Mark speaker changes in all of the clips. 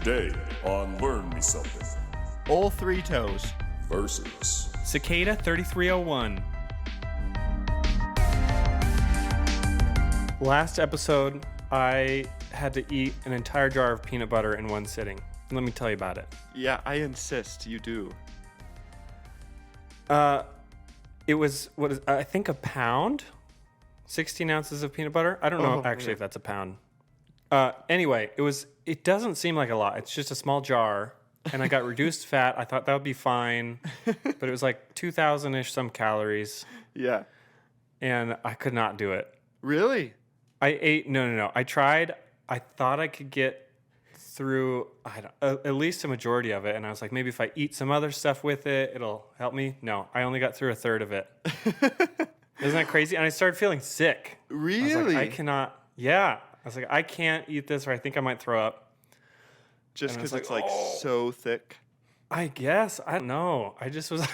Speaker 1: Today on Learn Me Something
Speaker 2: All Three Toes
Speaker 1: versus
Speaker 3: Cicada 3301. Last episode, I had to eat an entire jar of peanut butter in one sitting. Let me tell you about it.
Speaker 2: Yeah, I insist you do.
Speaker 3: It was, I think a pound? 16 ounces of peanut butter? I don't know actually if that's a pound. Anyway, it doesn't seem like a lot. It's just a small jar, and I got reduced fat. I thought that would be fine, but it was like 2,000-ish some calories,
Speaker 2: Yeah.
Speaker 3: and I could not do it.
Speaker 2: Really?
Speaker 3: I ate, no. I tried. I thought I could get through at least a majority of it, and I was like, maybe if I eat some other stuff with it, it'll help me. No, I only got through a third of it. Isn't that crazy? And I started feeling sick.
Speaker 2: Really?
Speaker 3: I was like, I cannot. Yeah. I was like, I can't eat this, or I think I might throw up.
Speaker 2: Just because it's so thick?
Speaker 3: I guess. I don't know. I just was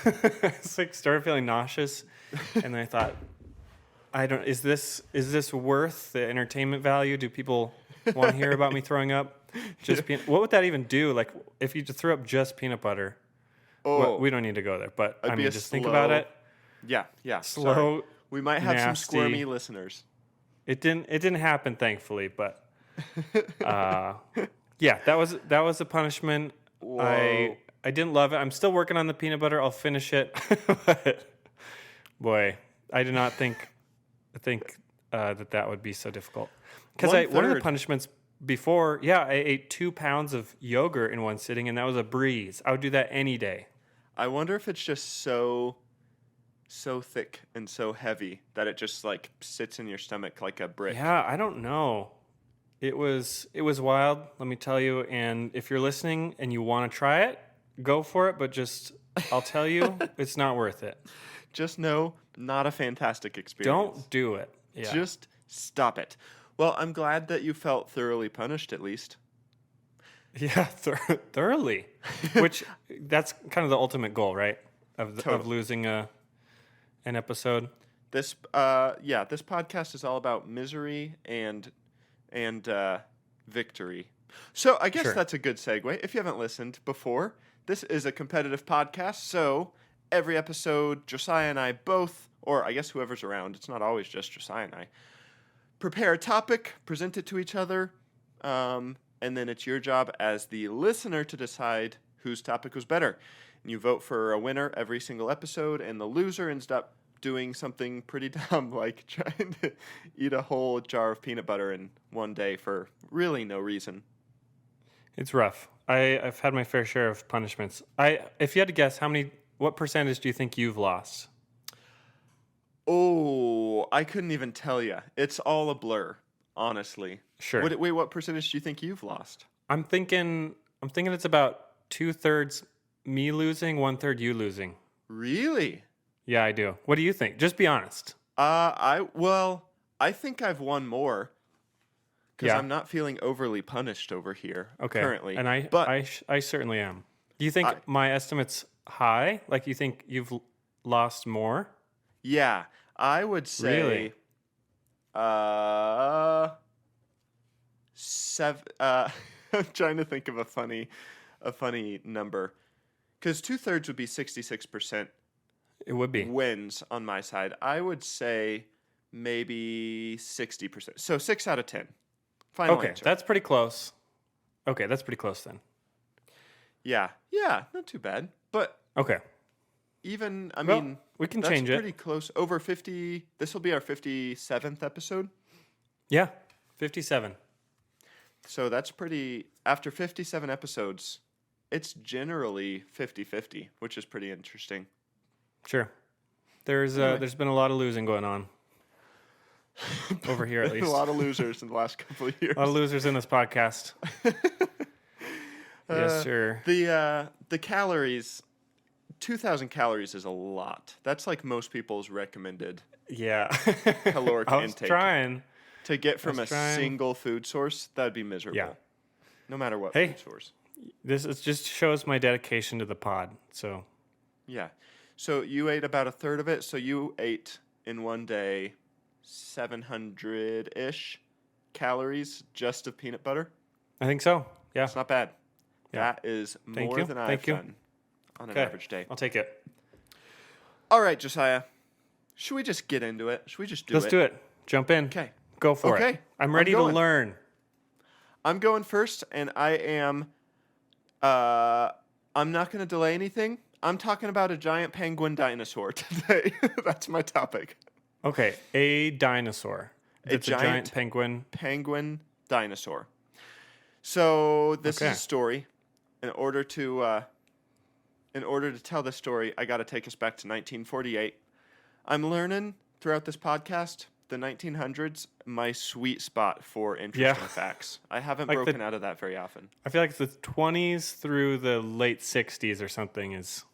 Speaker 3: started feeling nauseous, and then I thought, is this worth the entertainment value? Do people want to hear about me throwing up? What would that even do? Like, if you threw up just peanut butter? We don't need to go there, but I mean, just think about it.
Speaker 2: Yeah.
Speaker 3: Slow.
Speaker 2: Sorry. We might have
Speaker 3: nasty,
Speaker 2: some squirmy listeners.
Speaker 3: It didn't happen, thankfully, but yeah, that was a punishment.
Speaker 2: Whoa.
Speaker 3: I didn't love it. I'm still working on the peanut butter. I'll finish it. But boy, I did not think that would be so difficult. Because one of the punishments before, I ate 2 pounds of yogurt in one sitting, and that was a breeze. I would do that any day.
Speaker 2: I wonder if it's just so thick and so heavy that it just like sits in your stomach like a brick.
Speaker 3: Yeah, I don't know. It was wild, let me tell you. And if you're listening and you want to try it, go for it. But I'll tell you, it's not worth it.
Speaker 2: Just know, not a fantastic experience.
Speaker 3: Don't do it. Yeah.
Speaker 2: Just stop it. Well, I'm glad that you felt thoroughly punished, at least.
Speaker 3: Yeah, thoroughly. Which that's kind of the ultimate goal, right? Of losing an episode.
Speaker 2: This podcast is all about misery and victory. So I guess that's a good segue. If you haven't listened before, this is a competitive podcast. So every episode, Josiah and I both, or I guess whoever's around, it's not always just Josiah and I, prepare a topic, present it to each other, and then it's your job as the listener to decide whose topic was better. And you vote for a winner every single episode, and the loser ends up doing something pretty dumb, like trying to eat a whole jar of peanut butter in one day for really no reason.
Speaker 3: It's rough. I've had my fair share of punishments. If you had to guess, what percentage do you think you've lost?
Speaker 2: Oh, I couldn't even tell you. It's all a blur, honestly.
Speaker 3: Sure.
Speaker 2: Wait, what percentage do you think you've lost?
Speaker 3: I'm thinking it's about 2/3 me losing, 1/3 you losing.
Speaker 2: Really?
Speaker 3: Yeah, I do. What do you think? Just be honest.
Speaker 2: I think I've won more because I'm not feeling overly punished over here currently.
Speaker 3: And I certainly am. Do you think my estimate's high? Like, you think you've lost more?
Speaker 2: Yeah, I would say.
Speaker 3: Really?
Speaker 2: 7. I'm trying to think of a funny number, because 2/3 would be 66%.
Speaker 3: It would be
Speaker 2: wins on my side. I would say maybe 60%. So 6 out of 10. Final answer.
Speaker 3: That's pretty close. Okay, that's pretty close then.
Speaker 2: Yeah, not too bad. But
Speaker 3: okay,
Speaker 2: even
Speaker 3: we can
Speaker 2: that's
Speaker 3: change it.
Speaker 2: Pretty close. Over 50. This will be our 57th episode.
Speaker 3: Yeah, 57.
Speaker 2: So that's pretty. After 57 episodes, it's generally 50-50, which is pretty interesting.
Speaker 3: Sure. There's been a lot of losing going on over here, at least.
Speaker 2: A lot of losers in the last couple of years.
Speaker 3: A lot of losers in this podcast. Yes, sir.
Speaker 2: The calories, 2,000 calories is a lot. That's like most people's recommended caloric
Speaker 3: I was
Speaker 2: intake.
Speaker 3: trying.
Speaker 2: To get from a single food source, that would be miserable.
Speaker 3: Yeah.
Speaker 2: No matter what food source.
Speaker 3: This just shows my dedication to the pod. So.
Speaker 2: Yeah. So you ate about a third of it. So you ate in one day 700-ish calories just of peanut butter.
Speaker 3: I think so. Yeah.
Speaker 2: It's not bad. That is more than I've done on an average day.
Speaker 3: I'll take it.
Speaker 2: All right, Josiah. Should we just get into it? Should we just do it?
Speaker 3: Let's do it. Jump in.
Speaker 2: Okay.
Speaker 3: Go for it.
Speaker 2: Okay.
Speaker 3: I'm ready to learn.
Speaker 2: I'm going first, and I am... I'm not going to delay anything. I'm talking about a giant penguin dinosaur today. That's my topic.
Speaker 3: Okay, a dinosaur. It's a giant penguin.
Speaker 2: Penguin dinosaur. So this is a story. In order to tell this story, I got to take us back to 1948. I'm learning throughout this podcast the 1900s, my sweet spot for interesting facts. I haven't broken out of that very often.
Speaker 3: I feel like the 20s through the late 60s or something is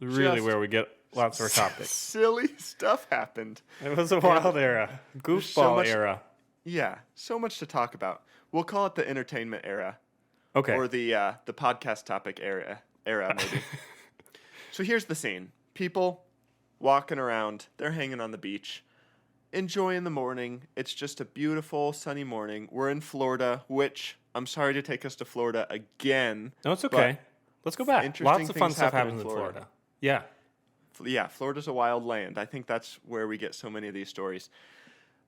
Speaker 3: really where we get lots of our topics.
Speaker 2: Silly stuff happened.
Speaker 3: It was a wild era. Goofball era.
Speaker 2: Yeah, so much to talk about. We'll call it the entertainment era.
Speaker 3: Okay.
Speaker 2: Or the podcast topic era maybe. So here's the scene. People walking around. They're hanging on the beach, enjoying the morning. It's just a beautiful sunny morning. We're in Florida, which I'm sorry to take us to Florida again.
Speaker 3: No, it's okay. Let's go back. Lots of fun stuff happens in Florida. Yeah.
Speaker 2: Yeah, Florida's a wild land. I think that's where we get so many of these stories.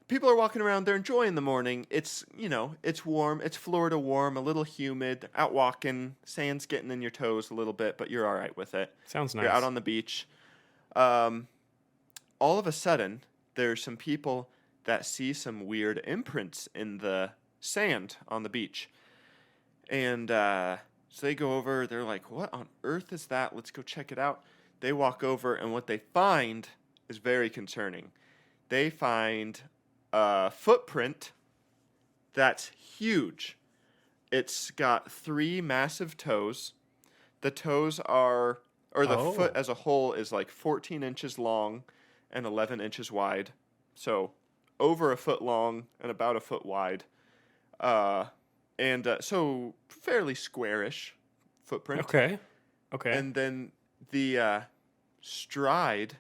Speaker 2: People are walking around. They're enjoying the morning. It's, it's warm. It's Florida warm, a little humid. Out walking. Sand's getting in your toes a little bit, but you're all right with it.
Speaker 3: Sounds nice.
Speaker 2: You're out on the beach. All of a sudden, there's some people that see some weird imprints in the sand on the beach. And so they go over. They're like, what on earth is that? Let's go check it out. They walk over, and what they find is very concerning. They find a footprint that's huge. It's got 3 massive toes. The toes are, or the foot as a whole is like 14 inches long and 11 inches wide. So over a foot long and about a foot wide. So fairly squarish footprint.
Speaker 3: Okay.
Speaker 2: And then the stride,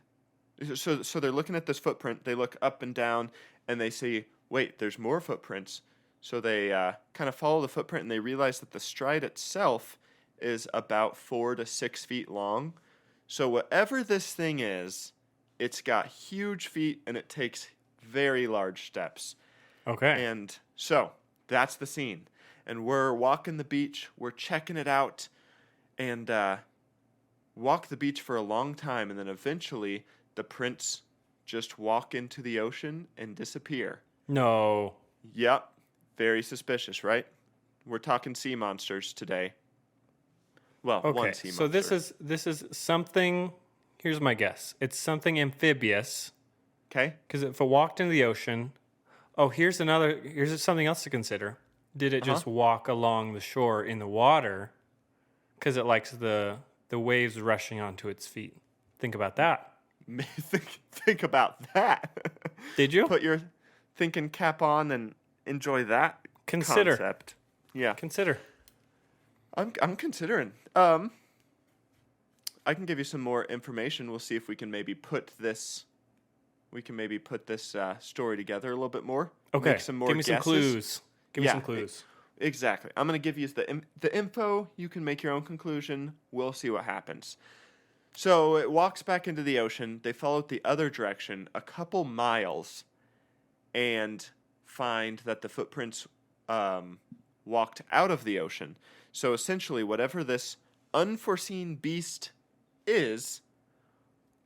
Speaker 2: so they're looking at this footprint. They look up and down, and they see, wait, there's more footprints. So they kind of follow the footprint, and they realize that the stride itself is about 4 to 6 feet long. So whatever this thing is, it's got huge feet, and it takes very large steps.
Speaker 3: Okay.
Speaker 2: And so that's the scene. And we're walking the beach. We're checking it out. And walk the beach for a long time. And then eventually the prints just walk into the ocean and disappear.
Speaker 3: No.
Speaker 2: Yep. Very suspicious, right? We're talking sea monsters today. Well, one sea monster.
Speaker 3: So this is something. Here's my guess. It's something amphibious.
Speaker 2: Okay.
Speaker 3: Because if it walked into the ocean, here's something else to consider. Did it just walk along the shore in the water? Because it likes the waves rushing onto its feet. Think about that.
Speaker 2: Think about that.
Speaker 3: Did you
Speaker 2: put your thinking cap on and enjoy that concept? Yeah.
Speaker 3: Consider.
Speaker 2: I'm considering. I can give you some more information. We'll see if we can maybe put this. Story together a little bit more.
Speaker 3: Okay.
Speaker 2: Make some more
Speaker 3: Give me
Speaker 2: guesses.
Speaker 3: some clues. Give me some clues.
Speaker 2: Exactly. I'm going to give you the info. You can make your own conclusion. We'll see what happens. So it walks back into the ocean. They follow it the other direction a couple miles and find that the footprints walked out of the ocean. So essentially, whatever this unforeseen beast is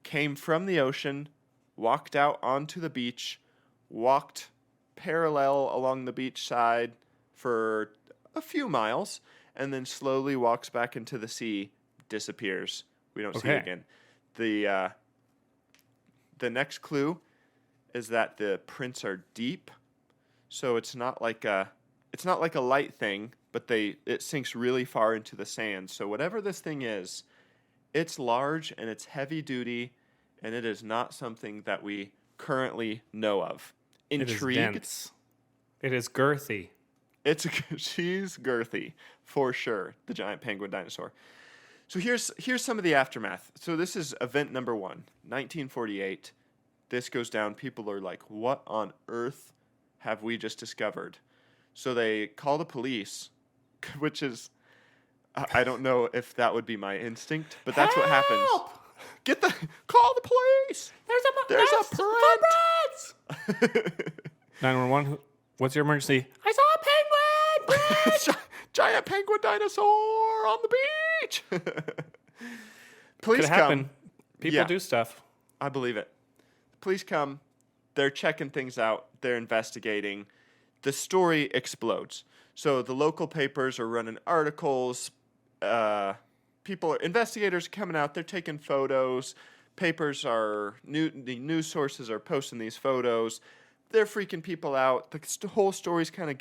Speaker 2: came from the ocean, walked out onto the beach, walked parallel along the beach side for a few miles, and then slowly walks back into the sea, disappears. We don't see it again. The next clue is that the prints are deep, so it's not like a light thing, but it sinks really far into the sand. So whatever this thing is, it's large and it's heavy duty, and it is not something that we currently know of. Intrigued?
Speaker 3: It is dense. It is girthy.
Speaker 2: She's girthy for sure. The giant penguin dinosaur. So here's some of the aftermath. So this is event number 1, 1948. This goes down. People are like, "What on earth have we just discovered?" So they call the police, which is I don't know if that would be my instinct, but that's what happens. Call the police. There's a print.
Speaker 3: 911. What's your emergency? I saw a penguin.
Speaker 2: Giant penguin dinosaur on the beach. Police
Speaker 3: Could happen.
Speaker 2: come.
Speaker 3: People do stuff.
Speaker 2: I believe it. Police come. They're checking things out. They're investigating. The story explodes. So the local papers are running articles. Investigators are coming out. They're taking photos. The news sources are posting these photos. They're freaking people out. The whole story's kind of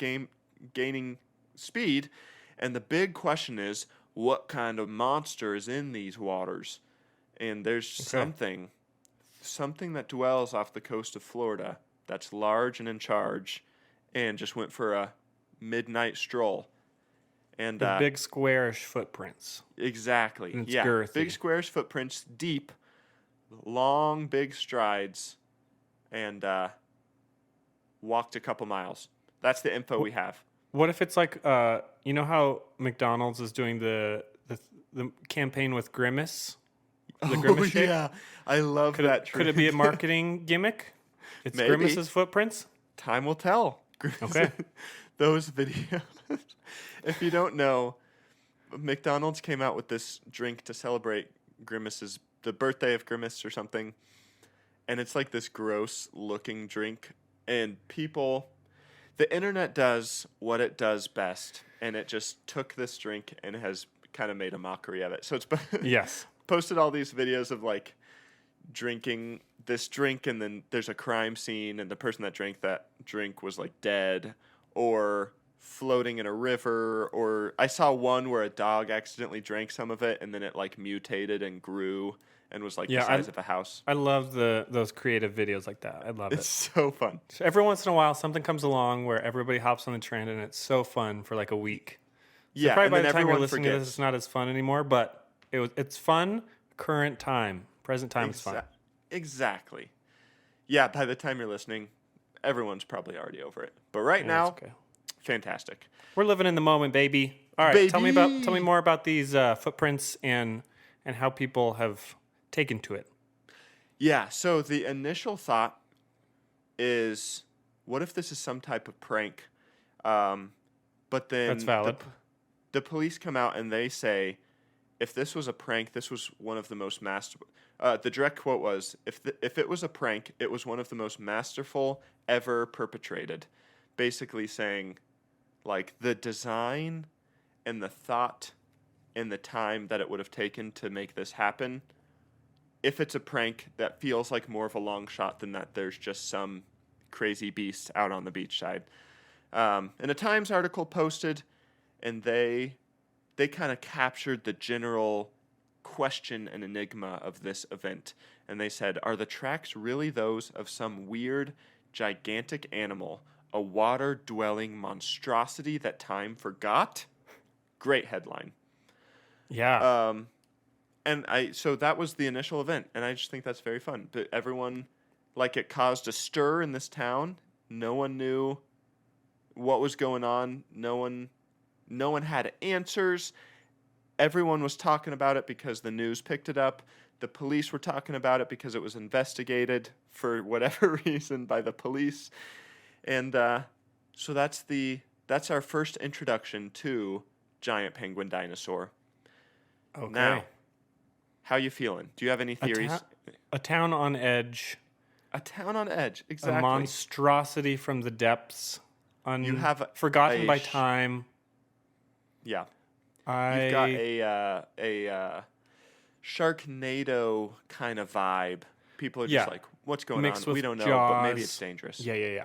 Speaker 2: gaining speed. And the big question is, what kind of monster is in these waters? And there's something that dwells off the coast of Florida that's large and in charge and just went for a midnight stroll. And
Speaker 3: With big squarish footprints.
Speaker 2: Exactly.
Speaker 3: And it's
Speaker 2: yeah.
Speaker 3: girthy.
Speaker 2: Big squarish footprints, deep, long, big strides, and walked a couple miles. That's the info we have.
Speaker 3: What if it's like, you know how McDonald's is doing the campaign with Grimace? The Grimace shake?
Speaker 2: Yeah. I love that.
Speaker 3: Could it be a marketing gimmick? It's
Speaker 2: Maybe.
Speaker 3: Grimace's footprints?
Speaker 2: Time will tell.
Speaker 3: Okay.
Speaker 2: Those videos. If you don't know, McDonald's came out with this drink to celebrate the birthday of Grimace or something. And it's like this gross looking drink. And the internet does what it does best. And it just took this drink and has kind of made a mockery of it. So it's
Speaker 3: Yes.
Speaker 2: posted all these videos of like drinking this drink, and then there's a crime scene, and the person that drank that drink was like dead or floating in a river. Or I saw one where a dog accidentally drank some of it, and then it like mutated and grew and was like the size of a house.
Speaker 3: I love those creative videos like that. I love
Speaker 2: It's so fun.
Speaker 3: So every once in a while, something comes along where everybody hops on the trend, and it's so fun for like a week. So
Speaker 2: Yeah,
Speaker 3: probably
Speaker 2: and
Speaker 3: by
Speaker 2: then
Speaker 3: the time you're
Speaker 2: everyone
Speaker 3: listening to
Speaker 2: forgets.
Speaker 3: this, it's not as fun anymore. But it's fun. Current time, present time is fun.
Speaker 2: Exactly. Yeah, by the time you're listening, everyone's probably already over it. But right now,
Speaker 3: That's okay.
Speaker 2: fantastic.
Speaker 3: We're living in the moment, baby. All right, tell me more about these footprints and how people have taken to it.
Speaker 2: Yeah, so the initial thought is, what if this is some type of prank? But then
Speaker 3: That's valid.
Speaker 2: The police come out and they say, if this was a prank, this was one of the most masterful. The direct quote was, if it was a prank, it was one of the most masterful ever perpetrated. Basically saying, like, the design and the thought and the time that it would have taken to make this happen, if it's a prank, that feels like more of a long shot than that there's just some crazy beast out on the beach side. And a Times article posted, and they kind of captured the general question and enigma of this event. And they said, are the tracks really those of some weird, gigantic animal, a water-dwelling monstrosity that time forgot? Great headline.
Speaker 3: Yeah.
Speaker 2: So that was the initial event, and I just think that's very fun. But everyone, like, it caused a stir in this town. No one knew what was going on. No one had answers. Everyone was talking about it because the news picked it up. The police were talking about it because it was investigated for whatever reason by the police. And so that's our first introduction to giant penguin dinosaur.
Speaker 3: Okay.
Speaker 2: Now, how you feeling? Do you have any theories?
Speaker 3: A town on edge.
Speaker 2: A town on edge, exactly.
Speaker 3: A monstrosity from the depths.
Speaker 2: You have
Speaker 3: forgotten by time.
Speaker 2: Yeah. You've got a Sharknado kind of vibe. People are just like, what's going
Speaker 3: Mixed
Speaker 2: on?
Speaker 3: with
Speaker 2: We don't know,
Speaker 3: Jaws.
Speaker 2: but maybe it's dangerous.
Speaker 3: Yeah.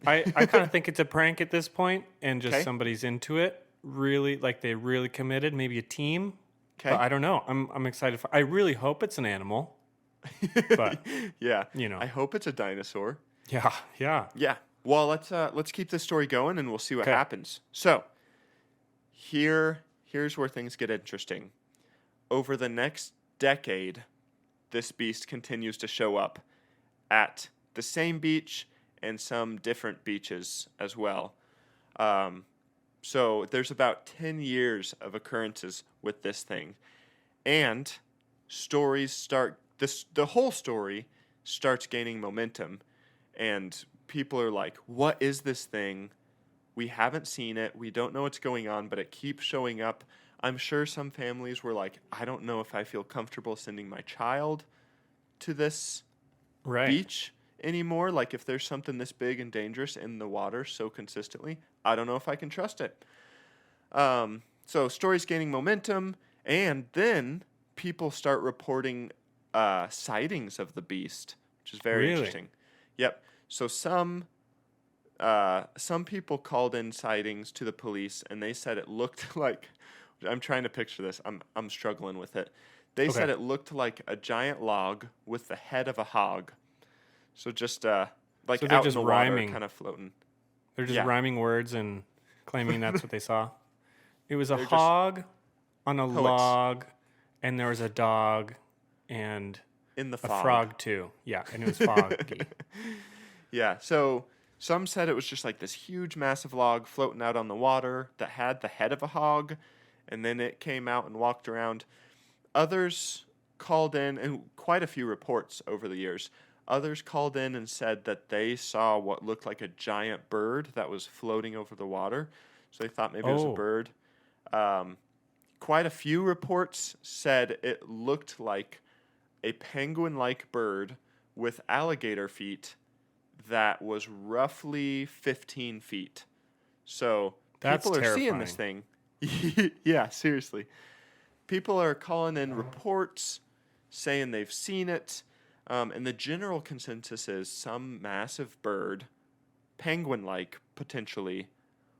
Speaker 3: I kind of think it's a prank at this point, and just somebody's into it. Really, like they really committed. Maybe a team.
Speaker 2: Okay.
Speaker 3: But I don't know. I'm excited. I really hope it's an animal. But
Speaker 2: yeah,
Speaker 3: you know.
Speaker 2: I hope it's a dinosaur.
Speaker 3: Yeah.
Speaker 2: Yeah. Well, let's keep this story going, and we'll see what happens. So, here's where things get interesting. Over the next decade, this beast continues to show up at the same beach and some different beaches as well. So there's about 10 years of occurrences with this thing. And stories start, the whole story starts gaining momentum. And people are like, what is this thing? We haven't seen it. We don't know what's going on, but it keeps showing up. I'm sure some families were like, I don't know if I feel comfortable sending my child to this beach anymore. Like, if there's something this big and dangerous in the water so consistently, I don't know if I can trust it. So stories gaining momentum, and then people start reporting sightings of the beast, which is very interesting. Yep. So some people called in sightings to the police, and they said it looked like. I'm trying to picture this. I'm struggling with it. They said it looked like a giant log with the head of a hog. So just like out in the water, kind of floating.
Speaker 3: They're just rhyming words and claiming that's what they saw. It was a hog on a log, and there was a dog and
Speaker 2: in the
Speaker 3: a
Speaker 2: fog.
Speaker 3: frog too. Yeah, and it was foggy.
Speaker 2: Yeah, so some said it was just like this huge, massive log floating out on the water that had the head of a hog, and then it came out and walked around. Others called in, and quite a few reports over the years, others called in and said that they saw what looked like a giant bird that was floating over the water. So they thought maybe it was a bird. Quite a few reports said it looked like a penguin-like bird with alligator feet that was roughly 15 feet. So people are seeing this thing. Yeah, seriously. People are calling in reports saying they've seen it. And the general consensus is some massive bird, penguin-like potentially,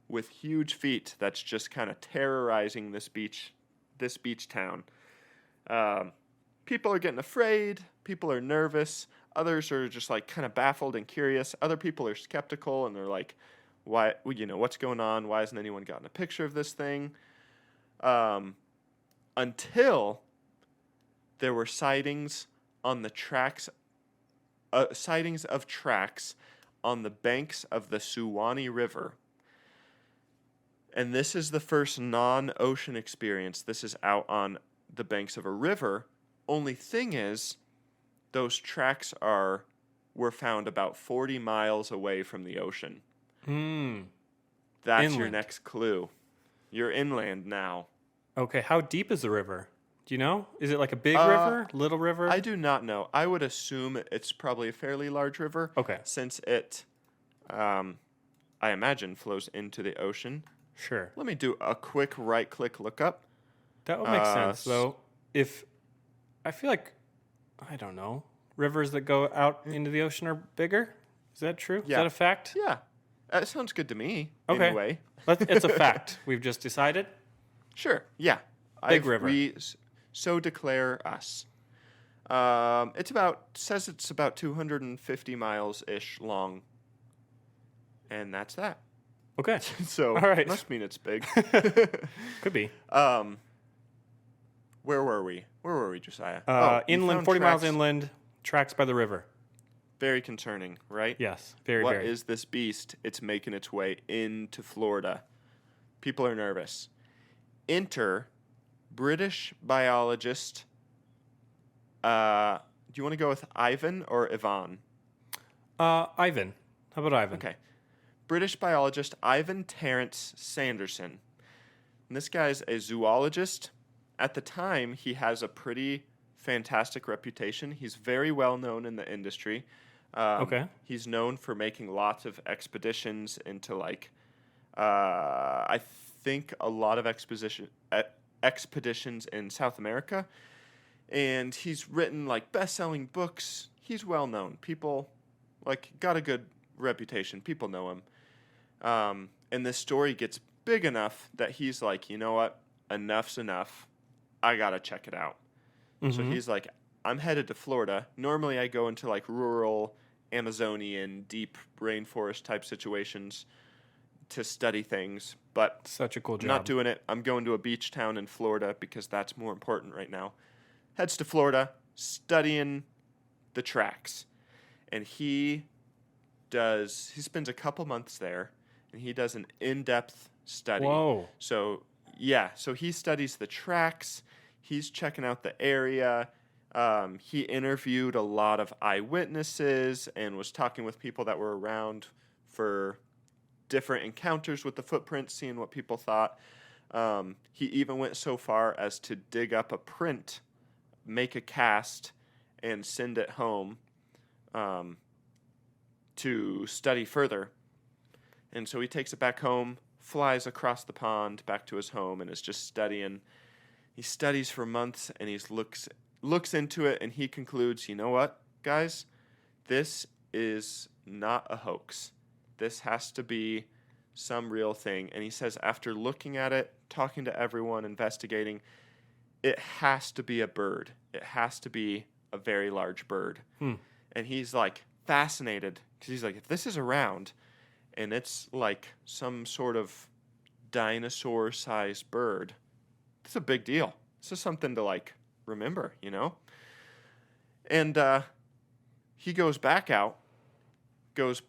Speaker 2: with huge feet that's just kind of terrorizing this beach town. People are getting afraid. People are nervous. Others are just like kind of baffled and curious. Other people are skeptical and they're like, "Why? What's going on? Why hasn't anyone gotten a picture of this thing?" Until there were sightings on the tracks, sightings of tracks on the banks of the Suwannee River. And this is the first non-ocean experience. This is out on the banks of a river. Only thing is, those tracks were found about 40 miles away from the ocean. That's inland. Your next clue. You're inland now.
Speaker 3: Okay, how deep is the river? Do you know? Is it like a big river, little river?
Speaker 2: I do not know. I would assume it's probably a fairly large river.
Speaker 3: Okay.
Speaker 2: Since it, I imagine, flows into the ocean.
Speaker 3: Sure.
Speaker 2: Let me do a quick right-click lookup.
Speaker 3: That would make sense, though. If I feel like, I don't know, rivers that go out into the ocean are bigger. Is that true?
Speaker 2: Yeah.
Speaker 3: Is that a fact?
Speaker 2: Yeah. That sounds good to me.
Speaker 3: Okay.
Speaker 2: Anyway.
Speaker 3: It's a fact. We've just decided.
Speaker 2: Sure. Yeah.
Speaker 3: Big river.
Speaker 2: So declare us. Says it's about 250 miles-ish long. And that's that.
Speaker 3: Okay.
Speaker 2: So
Speaker 3: all right.
Speaker 2: Must mean it's big.
Speaker 3: Could be.
Speaker 2: Where were we, Josiah?
Speaker 3: Inland, 40 miles inland, tracks by the river.
Speaker 2: Very concerning, right?
Speaker 3: Yes, very.
Speaker 2: What is this beast? It's making its way into Florida. People are nervous. Enter British biologist. Do you want to go with Ivan or Ivan?
Speaker 3: Ivan. How about Ivan?
Speaker 2: Okay. British biologist Ivan Terence Sanderson. And this guy's a zoologist. At the time, he has a pretty fantastic reputation. He's very well known in the industry.
Speaker 3: Okay.
Speaker 2: He's known for making lots of expeditions into I think a lot of expeditions in South America. And he's written best-selling books. He's well known. People got a good reputation. People know him. And this story gets big enough that he's like, you know what? Enough's enough. I got to check it out. Mm-hmm. So he's like, I'm headed to Florida. Normally I go into rural Amazonian, deep rainforest type situations to study things, but
Speaker 3: such a cool job.
Speaker 2: Not doing it. I'm going to a beach town in Florida because that's more important right now. Heads to Florida, studying the tracks. And he spends a couple months there, and he does an in-depth study.
Speaker 3: Whoa.
Speaker 2: So he studies the tracks. He's checking out the area. He interviewed a lot of eyewitnesses and was talking with people that were around for different encounters with the footprints, seeing what people thought. He even went so far as to dig up a print, make a cast, and send it home to study further. And so he takes it back home, flies across the pond back to his home, and is just studying. He studies for months, and he looks into it, and he concludes, you know what, guys? This is not a hoax. This has to be some real thing. And he says after looking at it, talking to everyone, investigating, it has to be a bird. It has to be a very large bird. And he's like fascinated because he's like, if this is around and it's like some sort of dinosaur-sized bird, it's a big deal. This is something to like remember, you know? And he goes back out, goes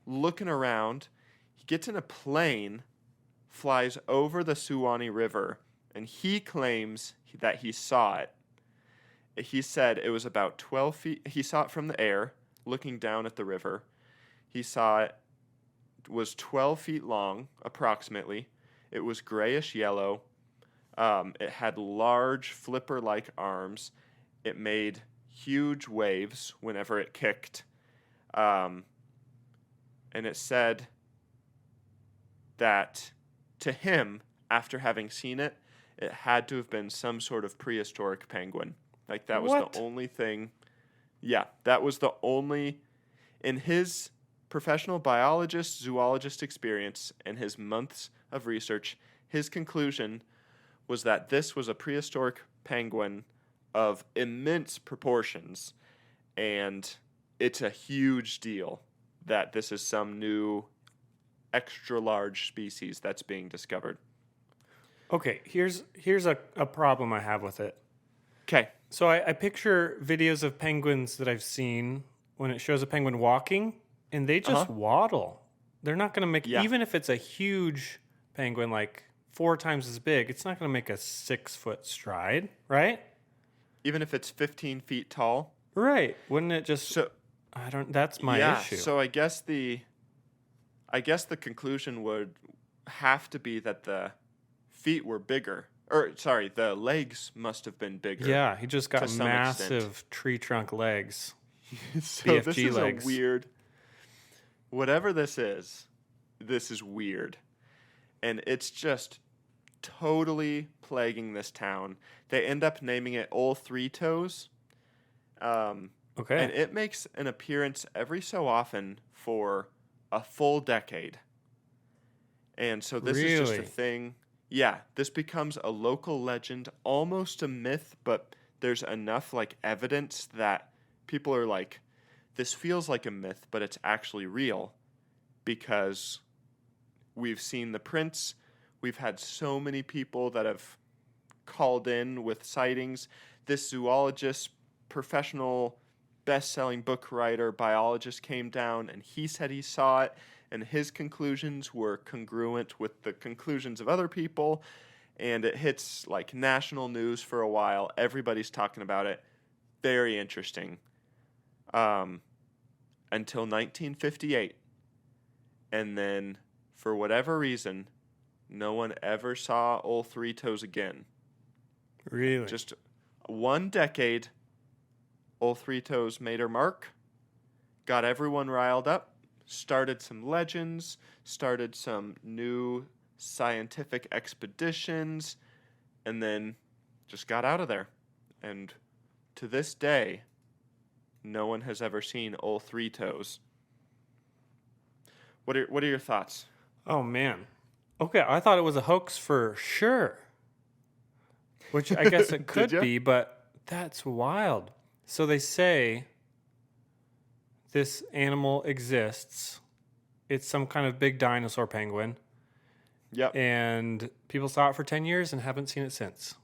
Speaker 2: looking around. He gets in a plane, flies over the Suwannee River, and he claims that he saw it. He said it was about 12 feet. He saw it from the air, looking down at the river. He saw it was 12 feet long, approximately. It was grayish yellow. It had large flipper-like arms. It made huge waves whenever it kicked. And it said that to him, after having seen it, it had to have been some sort of prehistoric penguin. Like, that was the only thing. Yeah, that was the only, in his professional biologist, zoologist experience and his months of research, his conclusion was that this was a prehistoric penguin of immense proportions, and it's a huge deal that this is some new extra large species that's being discovered.
Speaker 3: Okay, here's a problem I have with it.
Speaker 2: Okay.
Speaker 3: So I picture videos of penguins that I've seen when it shows a penguin walking, and they just waddle. They're not going to make, even if it's a huge penguin, like 4 times as big, it's not going to make a 6-foot stride, right?
Speaker 2: Even if it's 15 feet tall?
Speaker 3: Right. Wouldn't it just...
Speaker 2: So,
Speaker 3: that's my issue.
Speaker 2: So I guess the conclusion would have to be that the feet were bigger. Or, sorry, the legs must have been bigger.
Speaker 3: Yeah, he just got massive
Speaker 2: extent.
Speaker 3: tree trunk legs.
Speaker 2: So
Speaker 3: BFG
Speaker 2: this is
Speaker 3: legs.
Speaker 2: a weird... Whatever this is weird. And it's just totally plaguing this town. They end up naming it Old Three Toes.
Speaker 3: Okay.
Speaker 2: And it makes an appearance every so often for a full decade. And so this is just a thing. Yeah, this becomes a local legend, almost a myth, but there's enough like evidence that people are like, this feels like a myth, but it's actually real because we've seen the prints. We've had so many people that have called in with sightings. This zoologist, professional, best-selling book writer, biologist came down and he said he saw it, and his conclusions were congruent with the conclusions of other people, and it hits like national news for a while. Everybody's talking about it. Very interesting. Until 1958. And then, for whatever reason, no one ever saw Old Three Toes again.
Speaker 3: Really?
Speaker 2: Just 1 decade, Old Three Toes made her mark, got everyone riled up, started some legends, started some new scientific expeditions, and then just got out of there. And to this day, no one has ever seen Old Three Toes. What are your thoughts?
Speaker 3: Oh, man. Okay, I thought it was a hoax for sure. Which I guess it could be, but that's wild. So they say this animal exists. It's some kind of big dinosaur penguin.
Speaker 2: Yep.
Speaker 3: And people saw it for 10 years and haven't seen it since.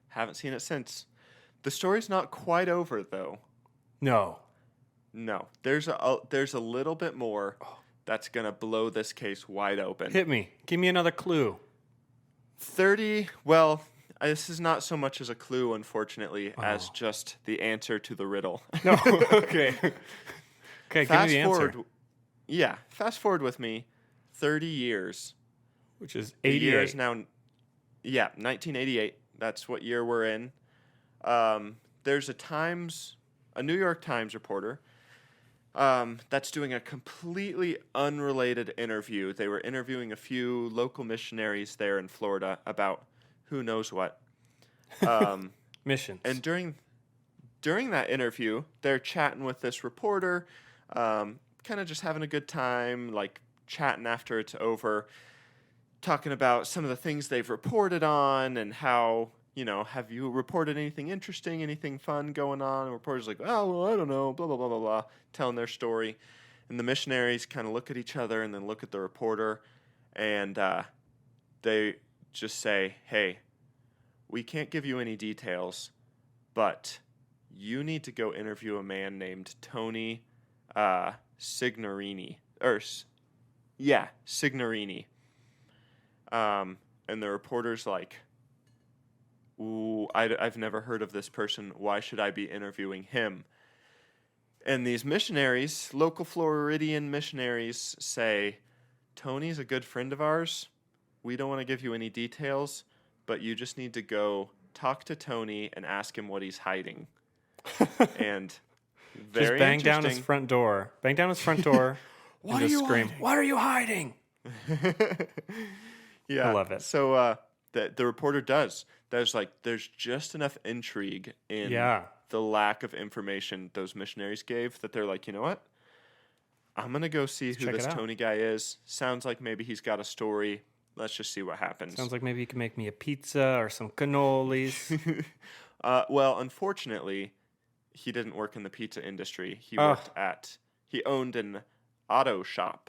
Speaker 2: Haven't seen it since. The story's not quite over, though.
Speaker 3: No.
Speaker 2: No. There's a little bit more. that's going to blow this case wide open.
Speaker 3: Hit me. Give me another clue.
Speaker 2: 30, well, this is not so much as a clue, unfortunately, as just the answer to the riddle.
Speaker 3: No, okay. Okay, give me the answer.
Speaker 2: Fast forward with me 30 years.
Speaker 3: Which is
Speaker 2: The
Speaker 3: 88.
Speaker 2: year is now, 1988. That's what year we're in. There's a New York Times reporter that's doing a completely unrelated interview. They were interviewing a few local missionaries there in Florida about who knows what.
Speaker 3: Missions.
Speaker 2: And during that interview, they're chatting with this reporter, kind of just having a good time, like chatting after it's over, talking about some of the things they've reported on and how, have you reported anything interesting, anything fun going on? And the reporter's like, oh, well, I don't know, blah, blah, blah, blah, blah, telling their story. And the missionaries kind of look at each other and then look at the reporter, and they just say, hey, we can't give you any details, but you need to go interview a man named Tony Signorini. Signorini. And the reporter's like, ooh, I've never heard of this person. Why should I be interviewing him? And these missionaries, local Floridian missionaries, say, Tony's a good friend of ours. We don't want to give you any details, but you just need to go talk to Tony and ask him what he's hiding. And
Speaker 3: just bang down his front door. Bang down his front door and just scream,
Speaker 2: hiding?
Speaker 3: What are you hiding?
Speaker 2: Yeah.
Speaker 3: I love it.
Speaker 2: So the reporter does. There's just enough intrigue in the lack of information those missionaries gave that they're like, you know what? I'm going to go see who this Tony guy is. Sounds like maybe he's got a story. Let's just see what happens.
Speaker 3: Sounds like maybe you can make me a pizza or some cannolis.
Speaker 2: Well, unfortunately, he didn't work in the pizza industry. He owned an auto shop.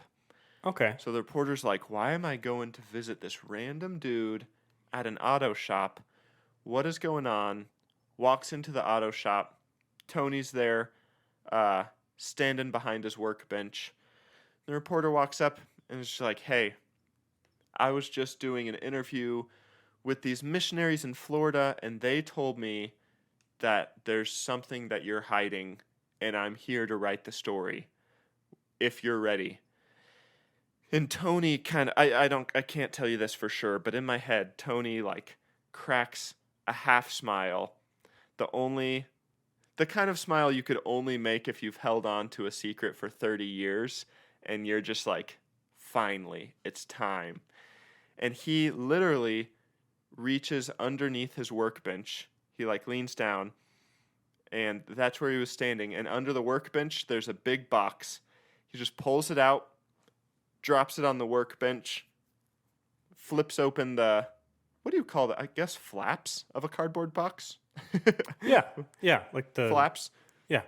Speaker 3: Okay.
Speaker 2: So the reporter's like, why am I going to visit this random dude at an auto shop? What is going on? Walks into the auto shop. Tony's there, standing behind his workbench. The reporter walks up and is just like, hey, I was just doing an interview with these missionaries in Florida, and they told me that there's something that you're hiding, and I'm here to write the story, if you're ready. And Tony I can't tell you this for sure, but in my head, Tony cracks a half smile. The kind of smile you could only make if you've held on to a secret for 30 years, and you're just like, finally, it's time. And he literally reaches underneath his workbench. He leans down, and that's where he was standing. And under the workbench, there's a big box. He just pulls it out, drops it on the workbench, flips open the, what do you call that? I guess flaps of a cardboard box?
Speaker 3: Yeah, like the
Speaker 2: flaps.
Speaker 3: Yeah.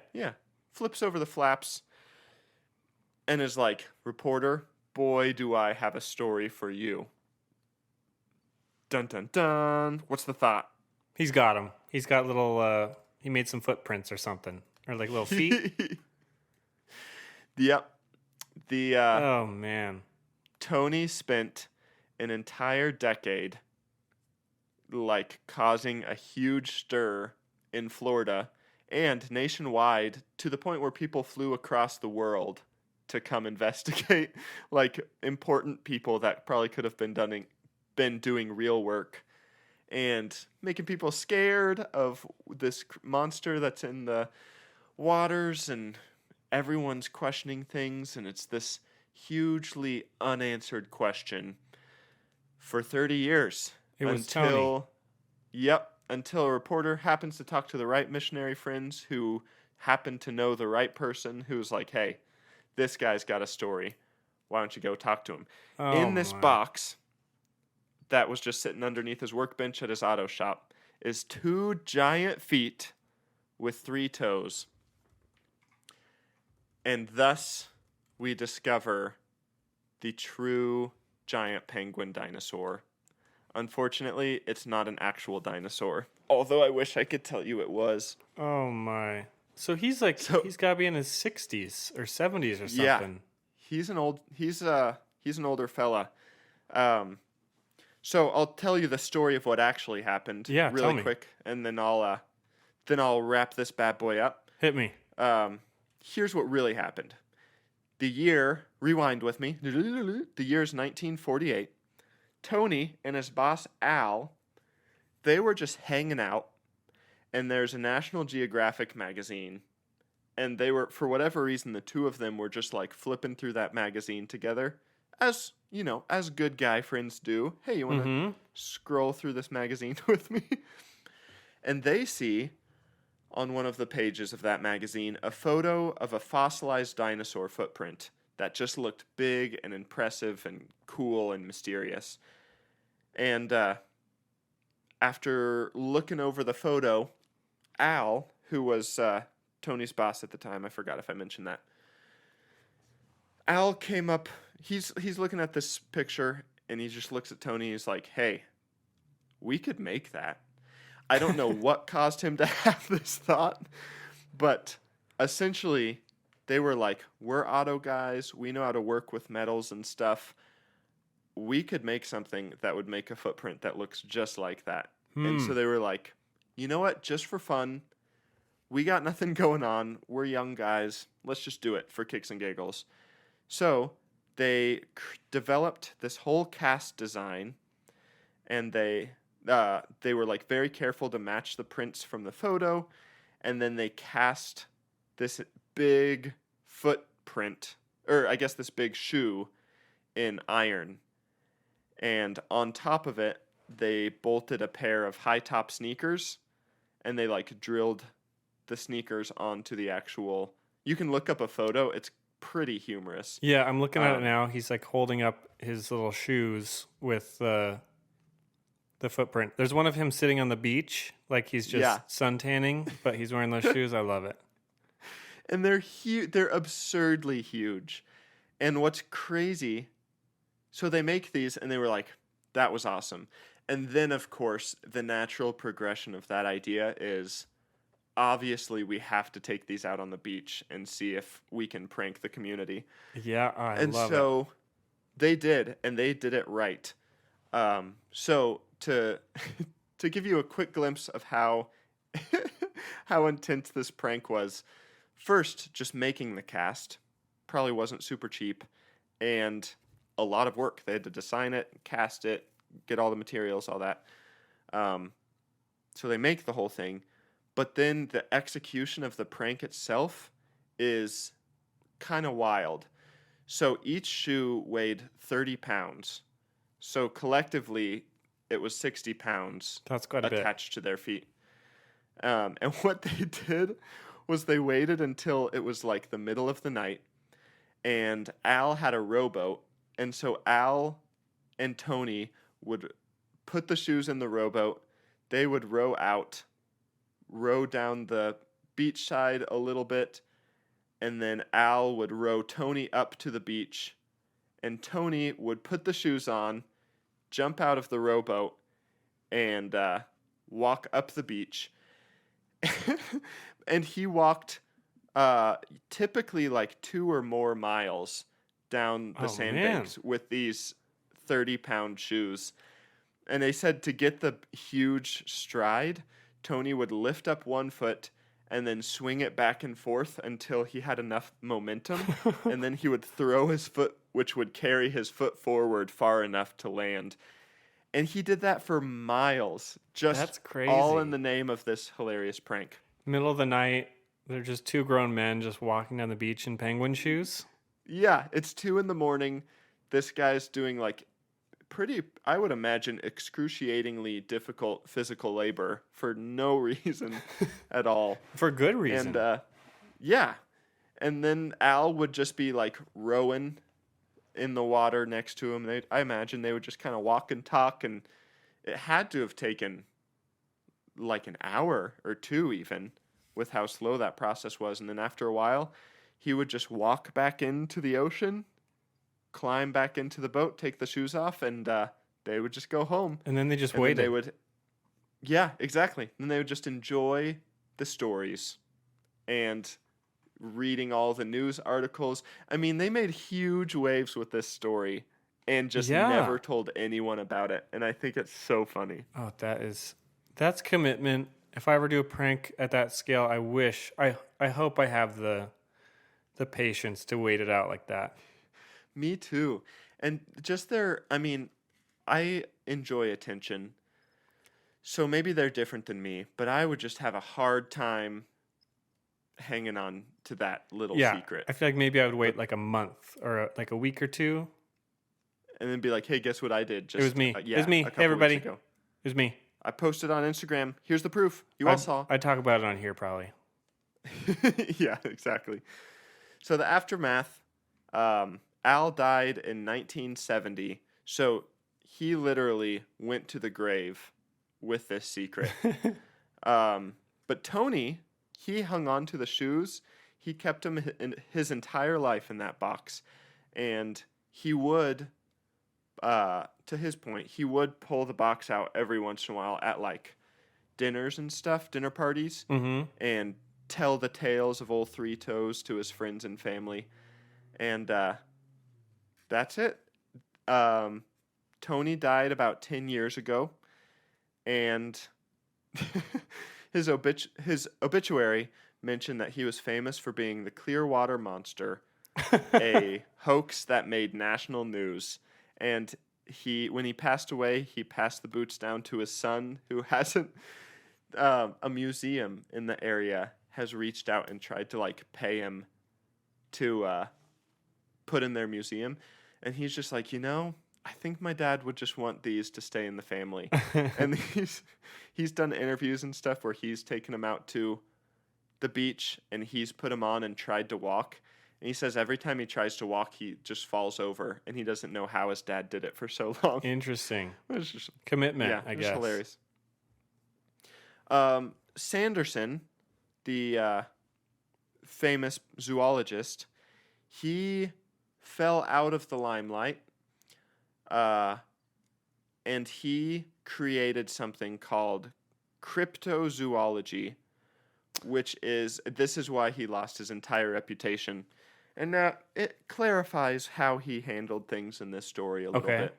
Speaker 2: Flips over the flaps and is like, reporter, boy, do I have a story for you. Dun, dun, dun. What's the thought?
Speaker 3: He's got him. He's got little, he made some footprints or something. Or little feet.
Speaker 2: Yep.
Speaker 3: Oh, man.
Speaker 2: Tony spent an entire decade causing a huge stir in Florida and nationwide, to the point where people flew across the world to come investigate important people that probably could have been doing real work, and making people scared of this monster that's in the waters, and everyone's questioning things, and it's this hugely unanswered question for 30 years.
Speaker 3: It was Tony.
Speaker 2: Until a reporter happens to talk to the right missionary friends who happen to know the right person who's like, hey, this guy's got a story. Why don't you go talk to him? In this box that was just sitting underneath his workbench at his auto shop is 2 giant feet with 3 toes. And thus we discover the true giant penguin dinosaur. Unfortunately, it's not an actual dinosaur, although I wish I could tell you it was.
Speaker 3: Oh, my. So he's got to be in his 60s or 70s or something.
Speaker 2: He's an older fella. So I'll tell you the story of what actually happened
Speaker 3: Yeah, tell
Speaker 2: really
Speaker 3: me.
Speaker 2: quick, and then I'll wrap this bad boy up.
Speaker 3: Hit me.
Speaker 2: Here's what really happened. The year, rewind with me. The year is 1948. Tony and his boss Al, they were just hanging out, and there's a National Geographic magazine, and they were, for whatever reason, the two of them were just like flipping through that magazine together, as you know, as good guy friends do. Hey, you want to scroll through this magazine with me? And they see on one of the pages of that magazine a photo of a fossilized dinosaur footprint that just looked big and impressive and cool and mysterious. And after looking over the photo, Al, who was Tony's boss at the time, I forgot if I mentioned that, Al came up, he's looking at this picture, and he just looks at Tony, he's like, hey, we could make that. I don't know what caused him to have this thought, but essentially they were like, we're auto guys, we know how to work with metals and stuff. We could make something that would make a footprint that looks just like that. And so they were like, you know what, just for fun, we got nothing going on, we're young guys, let's just do it for kicks and giggles. So they developed this whole cast design, and they were like very careful to match the prints from the photo, and then they cast this big footprint, or I guess this big shoe, in iron. And on top of it, they bolted a pair of high top sneakers, and they like drilled the sneakers onto the actual. You can look up a photo. It's pretty humorous.
Speaker 3: Yeah, I'm looking at it now. He's like holding up his little shoes with the footprint. There's one of him sitting on the beach, like he's just sun tanning, but he's wearing those shoes. I love it.
Speaker 2: And they're huge. They're absurdly huge. And what's crazy, so they make these, and they were like, that was awesome. And then, of course, the natural progression of that idea is, obviously, we have to take these out on the beach and see if we can prank the community.
Speaker 3: Yeah, I love it.
Speaker 2: And so they did, and they did it right. So to give you a quick glimpse of how how intense this prank was, first, just making the cast probably wasn't super cheap, and a lot of work. They had to design it, cast it, get all the materials, all that. So they make the whole thing, but then the execution of the prank itself is kind of wild. So each shoe weighed 30 pounds. So collectively, it was 60 pounds.
Speaker 3: That's quite a bit.
Speaker 2: Attached to their feet. And what they did was they waited until it was like the middle of the night, and Al had a rowboat, and so Al and Tony would put the shoes in the rowboat. They would row out, row down the beach side a little bit, and then Al would row Tony up to the beach, and Tony would put the shoes on, jump out of the rowboat, and walk up the beach. And he walked typically like 2 or more miles down the sandbanks with these 30-pound shoes. And they said to get the huge stride, Tony would lift up one foot and then swing it back and forth until he had enough momentum. And then he would throw his foot, which would carry his foot forward far enough to land. And he did that for miles.
Speaker 3: That's crazy.
Speaker 2: All in the name of this hilarious prank.
Speaker 3: Middle of the night, they're just two grown men just walking down the beach in penguin shoes.
Speaker 2: Yeah, it's 2 a.m. This guy's doing like pretty, I would imagine, excruciatingly difficult physical labor for no reason at all.
Speaker 3: For good reason.
Speaker 2: And yeah. And then Al would just be like rowing in the water next to him. I imagine they would just kind of walk and talk, and it had to have taken like an hour or 2 even, with how slow that process was. And then after a while, he would just walk back into the ocean, climb back into the boat, take the shoes off, and they would just go home.
Speaker 3: And then they just waited.
Speaker 2: They would, yeah, exactly. Then they would just enjoy the stories and reading all the news articles. I mean, they made huge waves with this story and just never told anyone about it. And I think it's so funny.
Speaker 3: Oh, that's commitment. If I ever do a prank at that scale, I hope I have the patience to wait it out like that.
Speaker 2: Me too. And just I enjoy attention. So maybe they're different than me, but I would just have a hard time hanging on to that little secret.
Speaker 3: I feel like maybe I would wait like a month or like a week or two.
Speaker 2: And then be like, hey, guess what I did?
Speaker 3: It was me. It was me. Hey, everybody. It was me.
Speaker 2: I posted on Instagram. Here's the proof. You all saw.
Speaker 3: I'd talk about it on here probably.
Speaker 2: Yeah, exactly. So the aftermath, Al died in 1970. So he literally went to the grave with this secret. But Tony, he hung on to the shoes. He kept them his entire life in that box. And he would, to his point, he would pull the box out every once in a while at like dinners and stuff, dinner parties, and tell the tales of Old Three Toes to his friends and family. And that's it. Tony died about 10 years ago. And his obituary mentioned that he was famous for being the Clearwater Monster, a hoax that made national news. And when he passed away, he passed the boots down to his son, who hasn't. A museum in the area has reached out and tried to like pay him to put in their museum, and he's just like, I think my dad would just want these to stay in the family. And he's done interviews and stuff where he's taken them out to the beach and he's put them on and tried to walk. And he says every time he tries to walk, he just falls over and he doesn't know how his dad did it for so long.
Speaker 3: Interesting.
Speaker 2: It's just,
Speaker 3: commitment, I guess.
Speaker 2: Hilarious. Sanderson, the famous zoologist, he fell out of the limelight. And he created something called cryptozoology, this is why he lost his entire reputation. And it clarifies how he handled things in this story a little bit.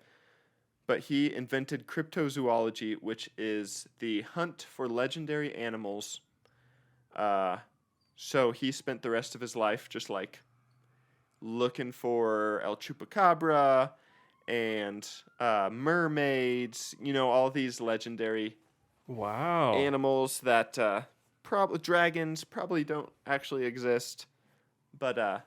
Speaker 2: But he invented cryptozoology, which is the hunt for legendary animals. So he spent the rest of his life just like looking for El Chupacabra and mermaids, all these legendary animals that dragons probably don't actually exist. But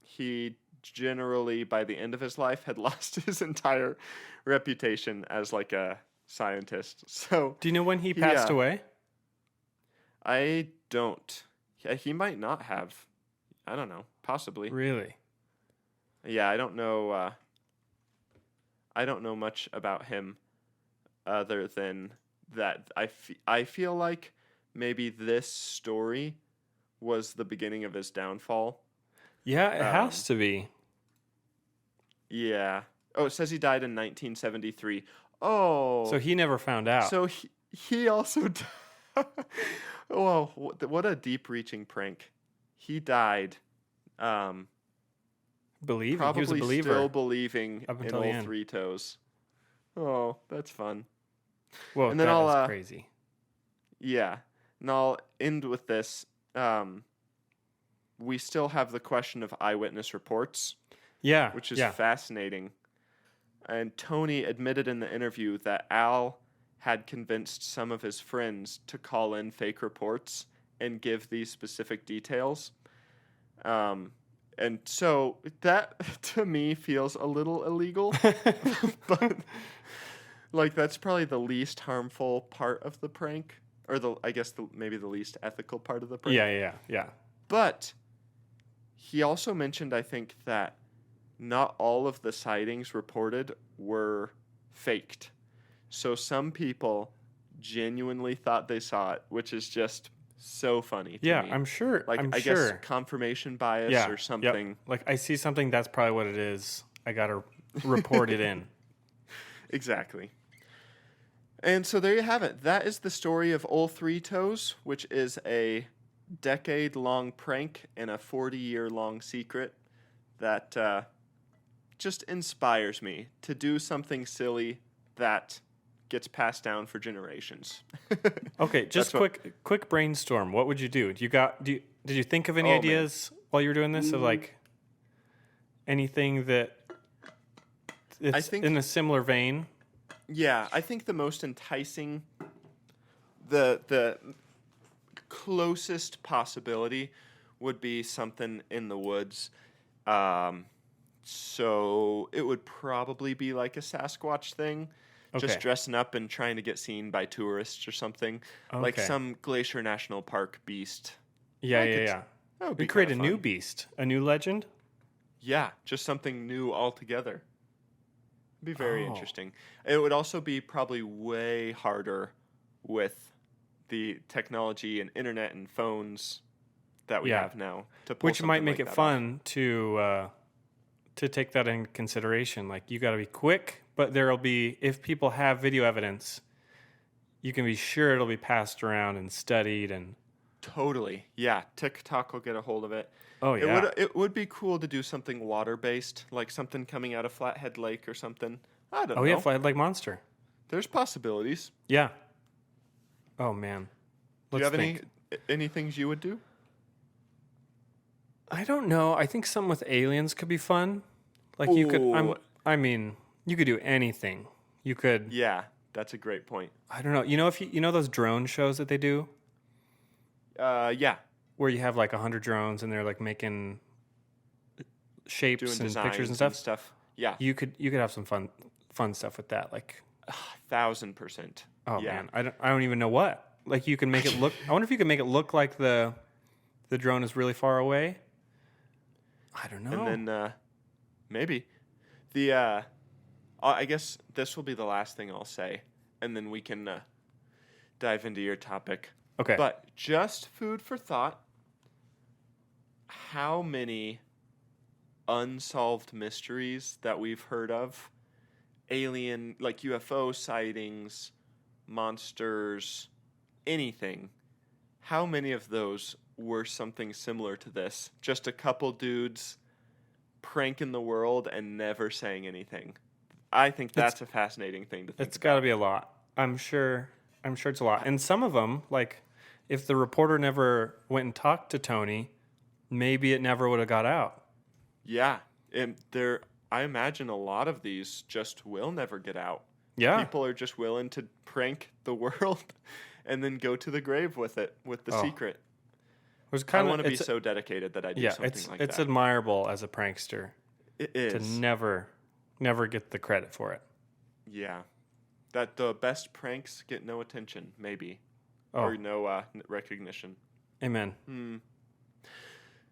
Speaker 2: he generally, by the end of his life, had lost his entire reputation as like a scientist. So,
Speaker 3: do you know when he passed away?
Speaker 2: I don't. He might not have. I don't know. Possibly.
Speaker 3: Really?
Speaker 2: Yeah, I don't know. I don't know much about him, other than that. I feel like maybe this story was the beginning of his downfall.
Speaker 3: Yeah, it has to be.
Speaker 2: Yeah. Oh, it says he died in 1973. Oh.
Speaker 3: So he never found out.
Speaker 2: So he also oh, what a deep-reaching prank. He died.
Speaker 3: Believing.
Speaker 2: Probably
Speaker 3: he was a believer.
Speaker 2: Still believing in Old
Speaker 3: end.
Speaker 2: Three Toes. Oh, that's fun.
Speaker 3: Whoa,
Speaker 2: and then
Speaker 3: that is crazy.
Speaker 2: Yeah. And I'll end with this. We still have the question of eyewitness reports.
Speaker 3: Yeah.
Speaker 2: Which is fascinating. And Tony admitted in the interview that Al had convinced some of his friends to call in fake reports and give these specific details. And so that, to me, feels a little illegal. But, like, that's probably the least harmful part of the prank. Or, maybe the least ethical part of the prank.
Speaker 3: Yeah.
Speaker 2: But he also mentioned, I think, that not all of the sightings reported were faked. So some people genuinely thought they saw it, which is just so funny to me.
Speaker 3: I'm sure.
Speaker 2: Like, I guess confirmation bias or something.
Speaker 3: Yep. Like, I see something, that's probably what it is. I got to report it in.
Speaker 2: Exactly. And so there you have it. That is the story of Old Three Toes, which is a decade-long prank and a 40-year-long secret that just inspires me to do something silly that gets passed down for generations.
Speaker 3: Okay, just quick brainstorm. What would you do? Did you think of any ideas while you were doing this of like anything that it's in a similar vein?
Speaker 2: Yeah, I think the most enticing, the closest possibility would be something in the woods. So it would probably be like a Sasquatch thing, just dressing up and trying to get seen by tourists or something, like some Glacier National Park beast.
Speaker 3: Yeah. We create a new beast, a new legend.
Speaker 2: Yeah, just something new altogether. It'd be very interesting. It would also be probably way harder with the technology and internet and phones that we have now to pull
Speaker 3: which might
Speaker 2: something
Speaker 3: make
Speaker 2: like
Speaker 3: it
Speaker 2: that
Speaker 3: fun to take that in consideration. Like you got to be quick, but there'll be, if people have video evidence, you can be sure it'll be passed around and studied and.
Speaker 2: Totally. Yeah. TikTok will get a hold of it.
Speaker 3: Oh, yeah.
Speaker 2: It would be cool to do something water-based, like something coming out of Flathead Lake or something. I don't know.
Speaker 3: Oh, yeah, Flathead Lake Monster.
Speaker 2: There's possibilities.
Speaker 3: Yeah. Oh, man.
Speaker 2: Do you have any things you would do?
Speaker 3: I don't know. I think something with aliens could be fun. Like you could, you could do anything. You could.
Speaker 2: Yeah, that's a great point.
Speaker 3: I don't know. If you know those drone shows that they do?
Speaker 2: Yeah.
Speaker 3: Where you have like 100 drones and they're like making shapes
Speaker 2: doing
Speaker 3: and pictures and stuff.
Speaker 2: Yeah.
Speaker 3: You could have some fun stuff with that. Like
Speaker 2: 1,000%.
Speaker 3: Oh man, I don't even know what. Like you can make it look. I wonder if you can make it look like the drone is really far away. I don't know.
Speaker 2: And then maybe the I guess this will be the last thing I'll say, and then we can dive into your topic.
Speaker 3: Okay.
Speaker 2: But just food for thought. How many unsolved mysteries that we've heard of, alien, like UFO sightings, monsters, anything, how many of those were something similar to this? Just a couple dudes pranking the world and never saying anything. I think that's a fascinating thing to think
Speaker 3: It's got to be a lot. I'm sure it's a lot. And some of them, like if the reporter never went and talked to Tony, maybe it never would have got out.
Speaker 2: Yeah. And I imagine a lot of these just will never get out.
Speaker 3: Yeah.
Speaker 2: People are just willing to prank the world and then go to the grave with it, with the secret. I want to be so dedicated that I do something like that.
Speaker 3: It's admirable as a prankster.
Speaker 2: It is.
Speaker 3: To never get the credit for it.
Speaker 2: Yeah. That the best pranks get no attention, maybe. Or no recognition.
Speaker 3: Amen.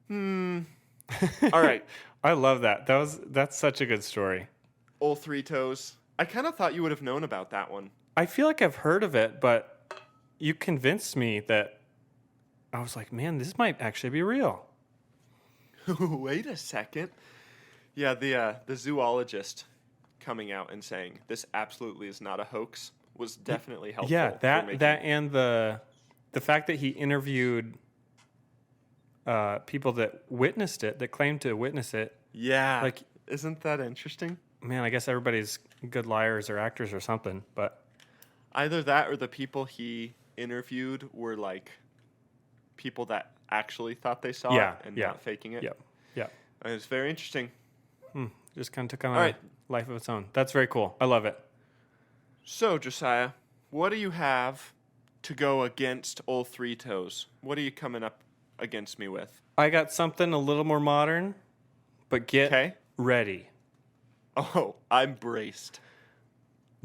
Speaker 2: All right.
Speaker 3: I love that. That's such a good story.
Speaker 2: Old Three Toes. I kind of thought you would have known about that one.
Speaker 3: I feel like I've heard of it, but you convinced me that I was like, man, this might actually be real.
Speaker 2: Wait a second. Yeah, the zoologist coming out and saying this absolutely is not a hoax was definitely helpful.
Speaker 3: Yeah, that and the fact that he interviewed people that witnessed it, that claimed to witness it.
Speaker 2: Yeah,
Speaker 3: like,
Speaker 2: isn't that interesting?
Speaker 3: Man, I guess everybody's good liars or actors or something, but
Speaker 2: either that or the people he interviewed were like people that actually thought they saw it and not faking it.
Speaker 3: Yeah.
Speaker 2: And it's very interesting.
Speaker 3: Just kind of took on a life of its own. That's very cool. I love it.
Speaker 2: So, Josiah, what do you have to go against Old Three Toes? What are you coming up against me with?
Speaker 3: I got something a little more modern, but get ready.
Speaker 2: Oh, I'm braced.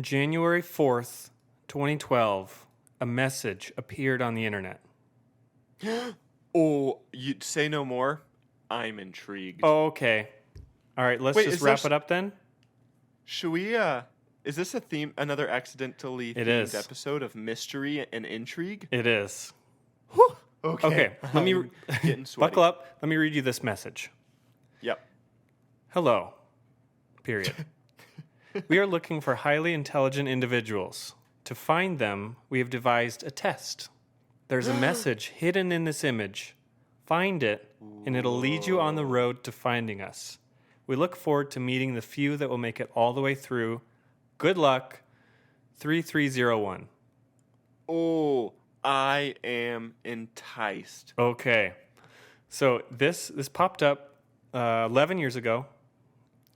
Speaker 3: January 4th, 2012, a message appeared on the internet.
Speaker 2: Oh, you'd say no more? I'm intrigued.
Speaker 3: Oh, okay. All right, let's just wrap it up then.
Speaker 2: Should we, is this a theme, another accidentally themed episode of mystery and intrigue?
Speaker 3: It is.
Speaker 2: Whew. Okay.
Speaker 3: Let me
Speaker 2: getting sweaty.
Speaker 3: buckle up. Let me read you this message.
Speaker 2: Yep.
Speaker 3: Hello. Period. We are looking for highly intelligent individuals. To find them, we have devised a test There's a message hidden in this image. Find it, and it'll lead you on the road to finding us. We look forward to meeting the few that will make it all the way through. Good luck, 3301.
Speaker 2: Oh, I am enticed.
Speaker 3: Okay. So this popped up 11 years ago.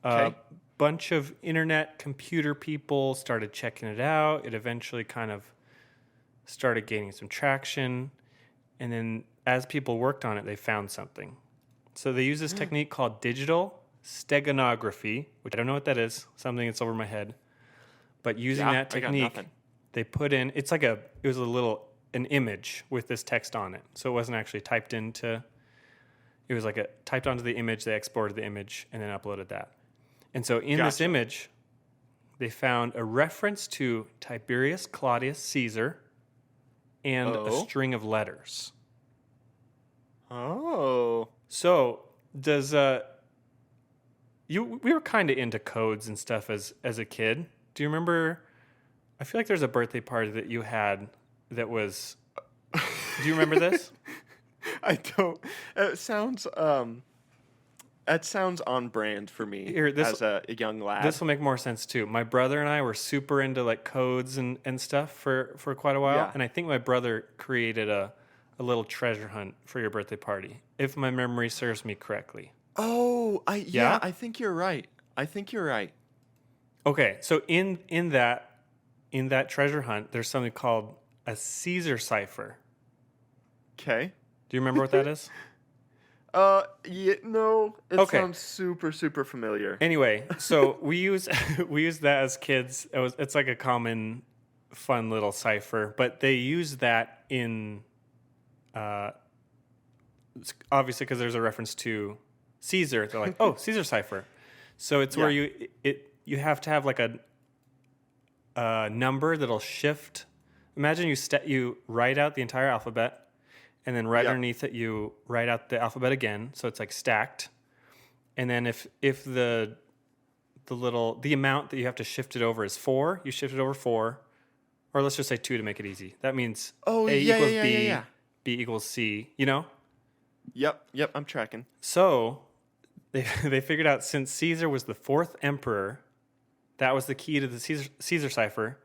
Speaker 2: Okay.
Speaker 3: Bunch of internet computer people started checking it out. It eventually kind of started gaining some traction. And then as people worked on it, they found something. So they use this technique called digital steganography, which I don't know what that is, something that's over my head. But using that technique, they put in, it was an image with this text on it. So it wasn't actually typed into, it was typed onto the image, they exported the image, and then uploaded that. And so in this image, they found a reference to Tiberius Claudius Caesar and a string of letters.
Speaker 2: Oh.
Speaker 3: So does we were kind of into codes and stuff as a kid. Do you remember? I feel like there's a birthday party that you had that was. Do you remember this?
Speaker 2: I don't. It sounds that sounds on brand for me as a young lad.
Speaker 3: This will make more sense too. My brother and I were super into like codes and stuff for quite a while,
Speaker 2: Yeah.
Speaker 3: and I think my brother created a little treasure hunt for your birthday party, if my memory serves me correctly.
Speaker 2: Oh, I
Speaker 3: Yeah?
Speaker 2: think you're right.
Speaker 3: Okay, so in that treasure hunt, there's something called a Caesar cipher.
Speaker 2: Okay.
Speaker 3: Do you remember what that is?
Speaker 2: Yeah, no. It sounds super, super familiar.
Speaker 3: Anyway, so we use that as kids. It's like a common, fun little cipher, but they use that in, obviously because there's a reference to Caesar. They're like, oh, Caesar cipher. So it's where you have to have like a number that'll shift. Imagine you write out the entire alphabet. And then underneath it, you write out the alphabet again, so it's like stacked. And then if the amount that you have to shift it over is 4, you shift it over 4, or let's just say 2 to make it easy. That means A equals B, B equals C. You know?
Speaker 2: Yep. I'm tracking.
Speaker 3: So they figured out since Caesar was the 4th emperor, that was the key to the Caesar cipher.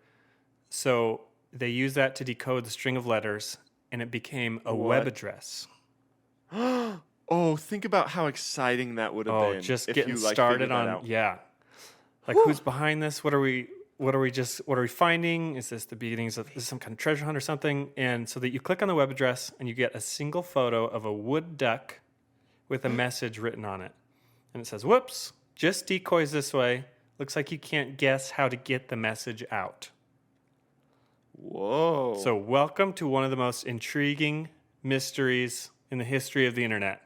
Speaker 3: So they used that to decode the string of letters. And it became a web address.
Speaker 2: Oh, think about how exciting that would have been.
Speaker 3: Oh, just
Speaker 2: if
Speaker 3: getting
Speaker 2: you, like,
Speaker 3: started on
Speaker 2: out.
Speaker 3: yeah. Like who's behind this? What are we finding? Is this the beginnings of some kind of treasure hunt or something? And so that you click on the web address and you get a single photo of a wood duck with a message written on it. And it says, "Whoops, just decoys this way. Looks like you can't guess how to get the message out."
Speaker 2: Whoa.
Speaker 3: So welcome to one of the most intriguing mysteries in the history of the internet,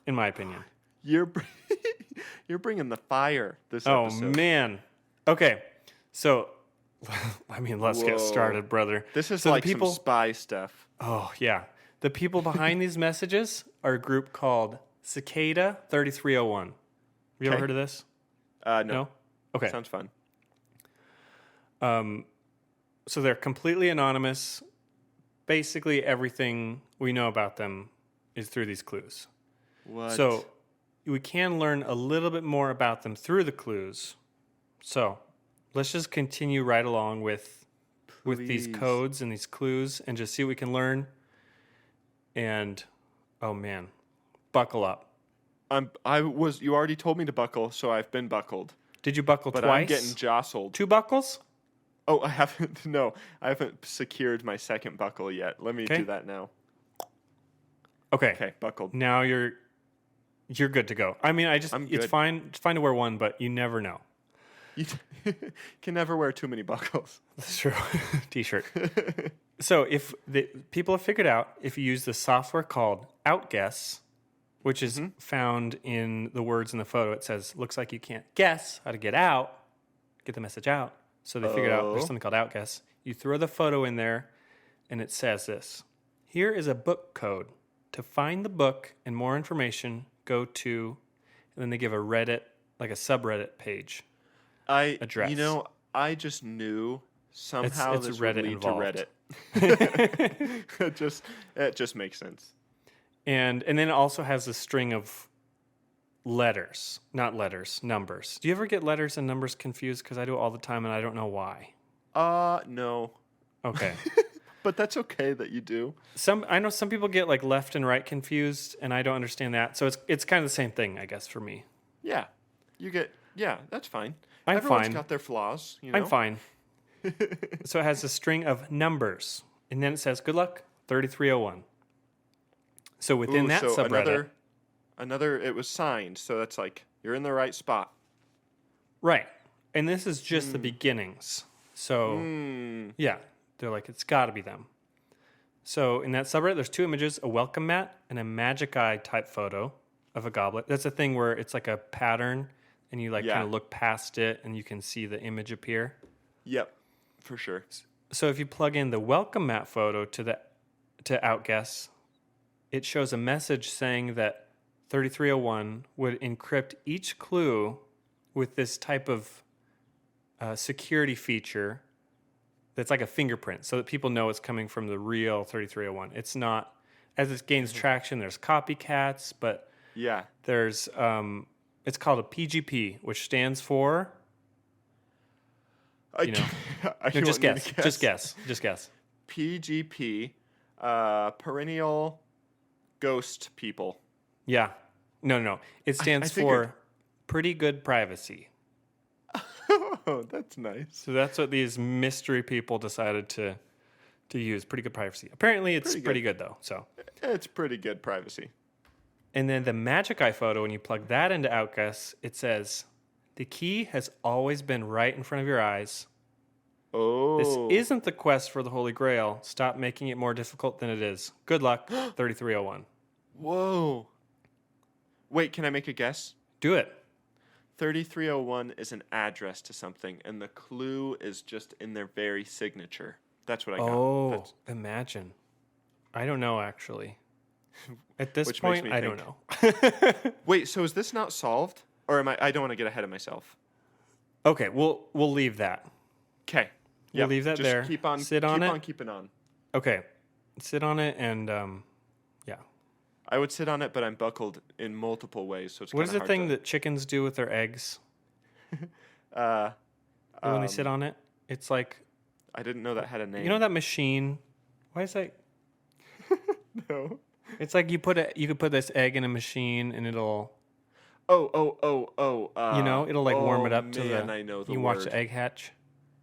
Speaker 3: in my opinion.
Speaker 2: You're bringing the fire this episode.
Speaker 3: Oh, man. Okay, so, I mean, let's get started, brother.
Speaker 2: This is
Speaker 3: so
Speaker 2: like some spy stuff.
Speaker 3: Oh, yeah. The people behind these messages are a group called Cicada 3301. Have you ever heard of this?
Speaker 2: No.
Speaker 3: Okay.
Speaker 2: Sounds fun.
Speaker 3: So they're completely anonymous. Basically, everything we know about them is through these clues.
Speaker 2: What?
Speaker 3: So we can learn a little bit more about them through the clues. So let's just continue right along with these codes and these clues and just see what we can learn. And, oh man, buckle up.
Speaker 2: You already told me to buckle, so I've been buckled.
Speaker 3: Did you buckle
Speaker 2: but
Speaker 3: twice?
Speaker 2: I'm getting jostled.
Speaker 3: 2 buckles?
Speaker 2: Oh, I haven't. No, I haven't secured my second buckle yet. Let me do that now. Okay, buckled.
Speaker 3: Now you're good to go. I mean, it's fine to wear one, but you never know.
Speaker 2: You can never wear too many buckles.
Speaker 3: That's true. T-shirt. So if the people have figured out, if you use the software called Outguess, which is found in the words in the photo, it says, "Looks like you can't guess how to get the message out." So they figured out there's something called Outguess. You throw the photo in there, and it says this. Here is a book code. To find the book and more information, go to, and then they give a Reddit, like a subreddit page address.
Speaker 2: I just knew somehow
Speaker 3: it's
Speaker 2: this
Speaker 3: Reddit
Speaker 2: would lead
Speaker 3: involved.
Speaker 2: to It just makes sense.
Speaker 3: And then it also has a string of letters, not letters, numbers. Do you ever get letters and numbers confused? Because I do it all the time, and I don't know why.
Speaker 2: No.
Speaker 3: Okay.
Speaker 2: But that's okay that you do.
Speaker 3: I know some people get like left and right confused, and I don't understand that. So it's kind of the same thing, I guess, for me.
Speaker 2: Yeah. That's fine.
Speaker 3: I'm
Speaker 2: Everyone's
Speaker 3: fine.
Speaker 2: got their flaws, you know?
Speaker 3: I'm fine. So it has a string of numbers, and then it says, good luck, 3301. So within that subreddit...
Speaker 2: Another, it was signed, so that's like, you're in the right spot.
Speaker 3: Right. And this is just the beginnings. So, yeah, they're like, it's got to be them. So in that subreddit, there's 2 images, a welcome mat and a magic eye type photo of a goblet. That's a thing where it's like a pattern, and you kind of look past it, and you can see the image appear.
Speaker 2: Yep, for sure.
Speaker 3: So if you plug in the welcome mat photo to outguess, it shows a message saying that 3301 would encrypt each clue with this type of security feature that's like a fingerprint, so that people know it's coming from the real 3301. It's not, as it gains traction, there's copycats, but there's it's called a PGP, which stands for... Just guess.
Speaker 2: PGP, perennial ghost people.
Speaker 3: Yeah. No. It stands for pretty good privacy.
Speaker 2: Oh, that's nice.
Speaker 3: So that's what these mystery people decided to use. Pretty good privacy. Apparently it's pretty good though. So
Speaker 2: it's pretty good privacy.
Speaker 3: And then the magic eye photo, when you plug that into Outguess, it says, the key has always been right in front of your eyes.
Speaker 2: Oh.
Speaker 3: This isn't the quest for the Holy Grail. Stop making it more difficult than it is. Good luck, 3301.
Speaker 2: Whoa. Wait, can I make a guess?
Speaker 3: Do it.
Speaker 2: 3301 is an address to something, and the clue is just in their very signature. That's what I got.
Speaker 3: Oh, imagine. I don't know, actually. At this point, I don't know.
Speaker 2: Wait, so is this not solved? Or am I don't want to get ahead of myself.
Speaker 3: Okay, we'll leave that.
Speaker 2: Okay.
Speaker 3: We'll leave that
Speaker 2: just
Speaker 3: there.
Speaker 2: Keep on keeping on.
Speaker 3: Okay. Sit on it and yeah.
Speaker 2: I would sit on it, but I'm buckled in multiple ways, so it's
Speaker 3: What is the thing that chickens do with their eggs? When they sit on it? It's like...
Speaker 2: I didn't know that had a name.
Speaker 3: You know that machine? Why is that...
Speaker 2: No.
Speaker 3: It's like you could put this egg in a machine and it'll... it'll like warm it up to the...
Speaker 2: I know the
Speaker 3: you
Speaker 2: word.
Speaker 3: watch the egg hatch.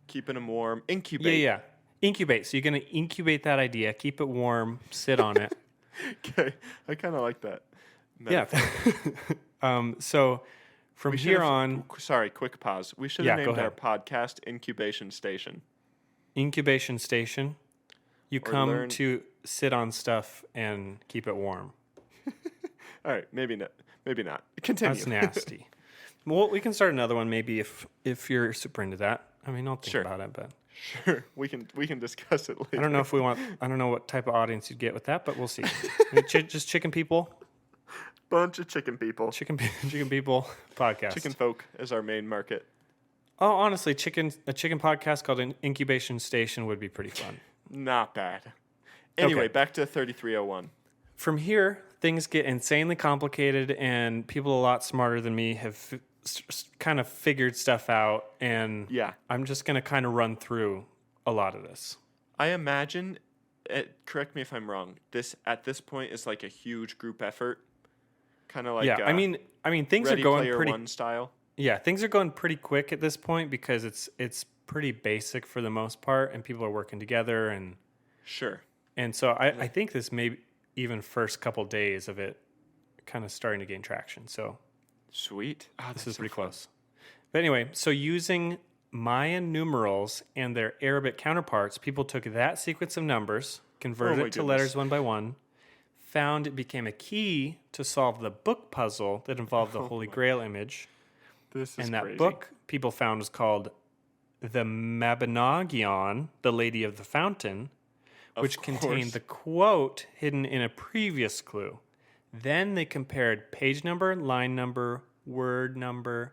Speaker 2: Keeping them warm. Incubate.
Speaker 3: Yeah. Incubate. So you're going to incubate that idea, keep it warm, sit on it.
Speaker 2: Okay. I kind of like that metaphor.
Speaker 3: Yeah. So from here on...
Speaker 2: Sorry, quick pause. We should have named our podcast Incubation Station. Incubation
Speaker 3: Station. You come to sit on stuff and keep it warm.
Speaker 2: All right. Maybe not. Continue.
Speaker 3: That's nasty. Well, we can start another one maybe if you're super into that. I mean, I'll think about it, but...
Speaker 2: Sure, we can discuss it later.
Speaker 3: I don't know what type of audience you'd get with that, but we'll see. Just chicken people?
Speaker 2: Bunch of chicken people.
Speaker 3: Chicken people podcast.
Speaker 2: Chicken folk is our main market.
Speaker 3: Oh, honestly, a chicken podcast called an Incubation Station would be pretty fun.
Speaker 2: Not bad. Anyway, back to 3301.
Speaker 3: From here, things get insanely complicated, and people a lot smarter than me have kind of figured stuff out, and I'm just going to kind of run through a lot of this.
Speaker 2: I imagine, correct me if I'm wrong, this at this point is like a huge group effort, kind of like
Speaker 3: I mean things
Speaker 2: Ready
Speaker 3: are going
Speaker 2: Player
Speaker 3: pretty
Speaker 2: One style.
Speaker 3: Yeah, things are going pretty quick at this point because it's pretty basic for the most part, and people are working together, and and so I think this may even first couple days of it kind of starting to gain traction. So.
Speaker 2: Sweet.
Speaker 3: This is pretty close. But anyway, so using Mayan numerals and their Arabic counterparts, people took that sequence of numbers, converted it to letters one by one, found it became a key to solve the book puzzle that involved the Holy Grail image.
Speaker 2: This is
Speaker 3: and that
Speaker 2: crazy.
Speaker 3: book people found was called The Mabinogion, the Lady of the Fountain, which contained the quote hidden in a previous clue. Then they compared page number, line number, word number,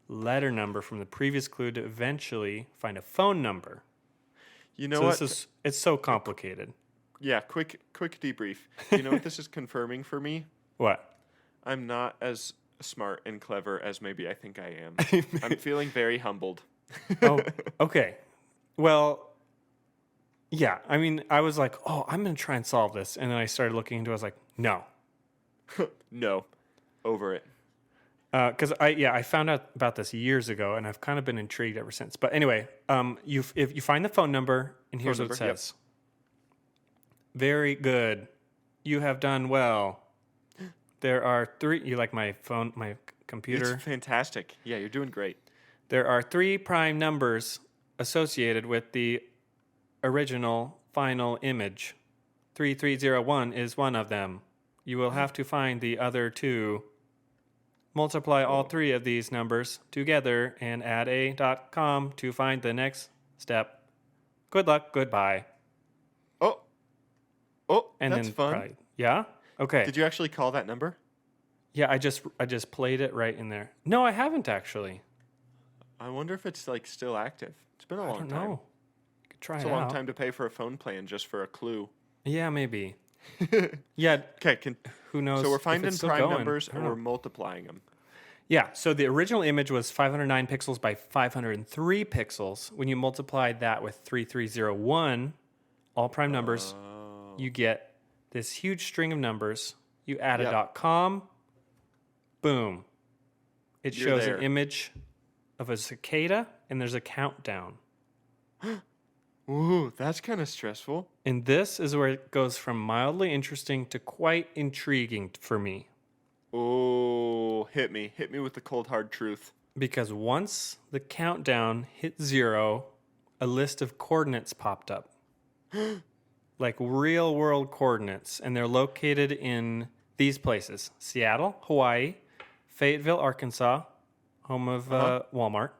Speaker 3: letter number from the previous clue to eventually find a phone number.
Speaker 2: You know
Speaker 3: So
Speaker 2: what?
Speaker 3: it's so complicated.
Speaker 2: Yeah, quick debrief. You know what this is confirming for me?
Speaker 3: What?
Speaker 2: I'm not as smart and clever as maybe I think I am. I'm feeling very humbled.
Speaker 3: Oh, okay. Well, yeah. I mean, I was like, oh, I'm going to try and solve this. And then I started looking into it. I was like, no.
Speaker 2: No. Over it.
Speaker 3: Because I found out about this years ago, and I've kind of been intrigued ever since. But anyway, if you find the phone number, and here's what it says. Yep. Very good. You have done well. There are 3... You like my phone, my computer?
Speaker 2: It's fantastic. Yeah, you're doing great.
Speaker 3: There are 3 prime numbers associated with the original final image. 3301 is one of them. You will have to find the other 2. Multiply all 3 of these numbers together and add a .com to find the next step. Good luck. Goodbye.
Speaker 2: Oh,
Speaker 3: And
Speaker 2: that's
Speaker 3: then
Speaker 2: fun.
Speaker 3: Yeah? Okay.
Speaker 2: Did you actually call that number?
Speaker 3: Yeah, I just played it right in there. No, I haven't actually.
Speaker 2: I wonder if it's like still active. It's been a long
Speaker 3: I don't
Speaker 2: time.
Speaker 3: know. Could try
Speaker 2: It's
Speaker 3: it
Speaker 2: a long
Speaker 3: out.
Speaker 2: time to pay for a phone plan just for a clue.
Speaker 3: Yeah, maybe. Yeah.
Speaker 2: Okay,
Speaker 3: Who knows?
Speaker 2: so we're
Speaker 3: if
Speaker 2: finding
Speaker 3: it's still
Speaker 2: prime
Speaker 3: going.
Speaker 2: numbers
Speaker 3: I don't
Speaker 2: and
Speaker 3: know.
Speaker 2: we're multiplying them.
Speaker 3: Yeah, so the original image was 509 pixels by 503 pixels. When you multiplied that with 3301, all prime numbers, you get this huge string of numbers. You add a .com, boom. It
Speaker 2: You're
Speaker 3: shows
Speaker 2: there.
Speaker 3: an image of a cicada, and there's a countdown.
Speaker 2: Ooh, that's kind of stressful.
Speaker 3: And this is where it goes from mildly interesting to quite intriguing for me.
Speaker 2: Oh, hit me with the cold hard truth.
Speaker 3: Because once the countdown hit 0, a list of coordinates popped up. Like real world coordinates. And they're located in these places: Seattle, Hawaii, Fayetteville, Arkansas, home of Walmart,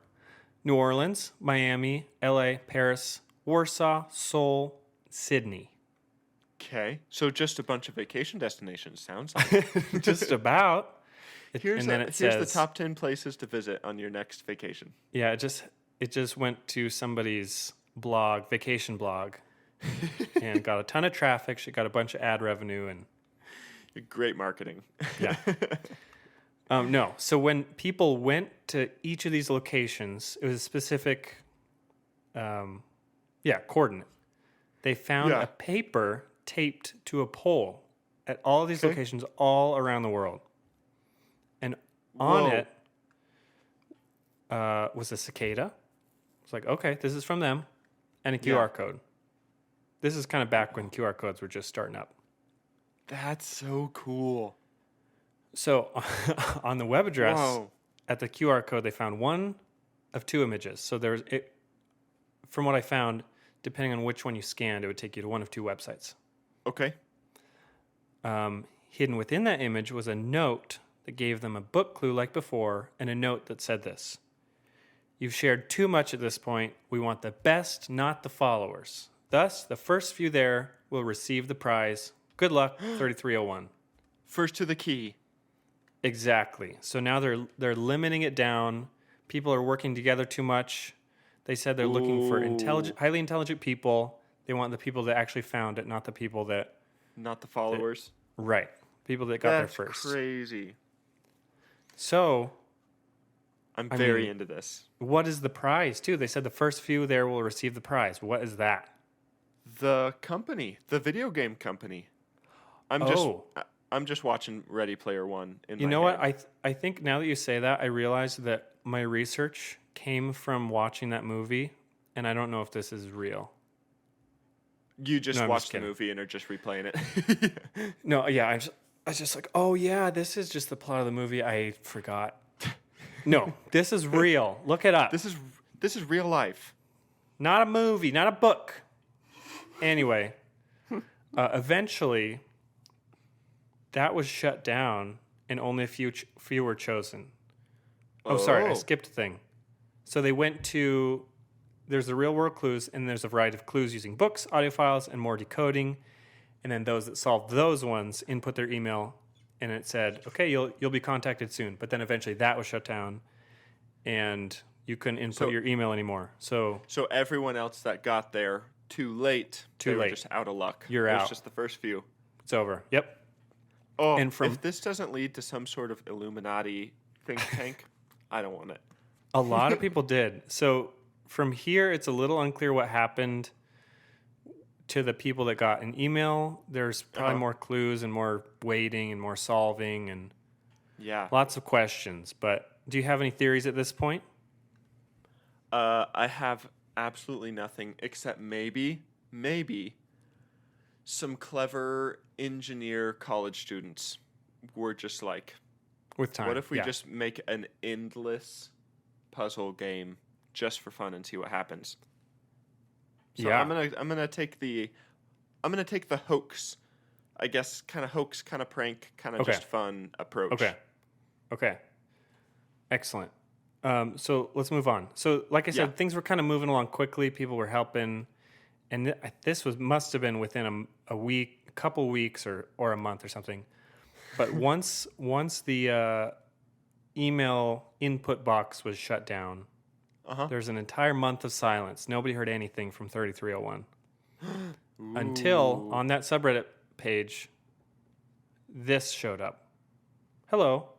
Speaker 3: New Orleans, Miami, LA, Paris, Warsaw, Seoul, Sydney.
Speaker 2: Okay, so just a bunch of vacation destinations, sounds like.
Speaker 3: Just about.
Speaker 2: Here's
Speaker 3: and then it
Speaker 2: here's
Speaker 3: says,
Speaker 2: the top 10 places to visit on your next vacation.
Speaker 3: Yeah, it just went to somebody's blog, vacation blog, and got a ton of traffic. She got a bunch of ad revenue, and
Speaker 2: Great marketing.
Speaker 3: yeah. No, so when people went to each of these locations, it was a specific, coordinate. They found a paper taped to a pole at all of these locations all around the world. And on it was a cicada. It's like, okay, this is from them. And a QR code. This is kind of back when QR codes were just starting up.
Speaker 2: That's so cool.
Speaker 3: So on the web address, at the QR code, they found one of 2 images. So there's it. From what I found, depending on which one you scanned, it would take you to one of 2 websites.
Speaker 2: Okay.
Speaker 3: Hidden within that image was a note that gave them a book clue like before, and a note that said this: "You've shared too much at this point. We want the best, not the followers. Thus, the first few there will receive the prize. Good luck, 3301.
Speaker 2: First to the key.
Speaker 3: Exactly. So now they're limiting it down. People are working together too much. They said they're looking for highly intelligent people. They want the people that actually found it, not the people that...
Speaker 2: Not the followers.
Speaker 3: Right. People that got there
Speaker 2: That's
Speaker 3: first.
Speaker 2: crazy.
Speaker 3: So...
Speaker 2: I'm very into this.
Speaker 3: What is the prize, too? They said the first few there will receive the prize. What is that?
Speaker 2: The company. The video game company. I'm just watching Ready Player One in my
Speaker 3: You know
Speaker 2: head.
Speaker 3: what? I think now that you say that, I realize that my research came from watching that movie, and I don't know if this is real.
Speaker 2: You just
Speaker 3: No, I'm
Speaker 2: watched
Speaker 3: just
Speaker 2: the
Speaker 3: kidding.
Speaker 2: movie and are just replaying it.
Speaker 3: No, yeah, I was just like, oh yeah, this is just the plot of the movie. I forgot. No, this is real. Look it up.
Speaker 2: This is real life.
Speaker 3: Not a movie, not a book. Anyway, eventually, that was shut down, and only a few were chosen. Oh, sorry, I skipped a thing. So they went to... There's the real-world clues, and there's a variety of clues using books, audio files, and more decoding. And then those that solved those ones input their email, and it said, okay, you'll be contacted soon. But then eventually that was shut down, and you couldn't input your email anymore. So
Speaker 2: everyone else that got there Too late.
Speaker 3: Too
Speaker 2: They were
Speaker 3: late.
Speaker 2: just out of luck.
Speaker 3: You're
Speaker 2: It was
Speaker 3: out.
Speaker 2: just the first few.
Speaker 3: It's over. Yep.
Speaker 2: Oh,
Speaker 3: And from-
Speaker 2: if this doesn't lead to some sort of Illuminati think tank, I don't want it.
Speaker 3: A lot of people did. So from here, it's a little unclear what happened to the people that got an email. There's probably more clues and more waiting and more solving and
Speaker 2: Yeah.
Speaker 3: lots of questions. But do you have any theories at this point?
Speaker 2: I have absolutely nothing except maybe some clever engineer college students were just like,
Speaker 3: With time.
Speaker 2: what if we
Speaker 3: Yeah.
Speaker 2: just make an endless puzzle game just for fun and see what happens? So
Speaker 3: Yeah.
Speaker 2: I'm gonna take the hoax, I guess, kind of hoax, kind of prank, kind of
Speaker 3: Okay.
Speaker 2: just fun approach.
Speaker 3: Okay. Excellent. So let's move on. So, like I said,
Speaker 2: Yeah.
Speaker 3: things were kind of moving along quickly. People were helping, and this must have been within a week, a couple weeks, or a month or something. But once the email input box was shut down, there's an entire month of silence. Nobody heard anything from 3301 until on that subreddit page, this showed up. Hello,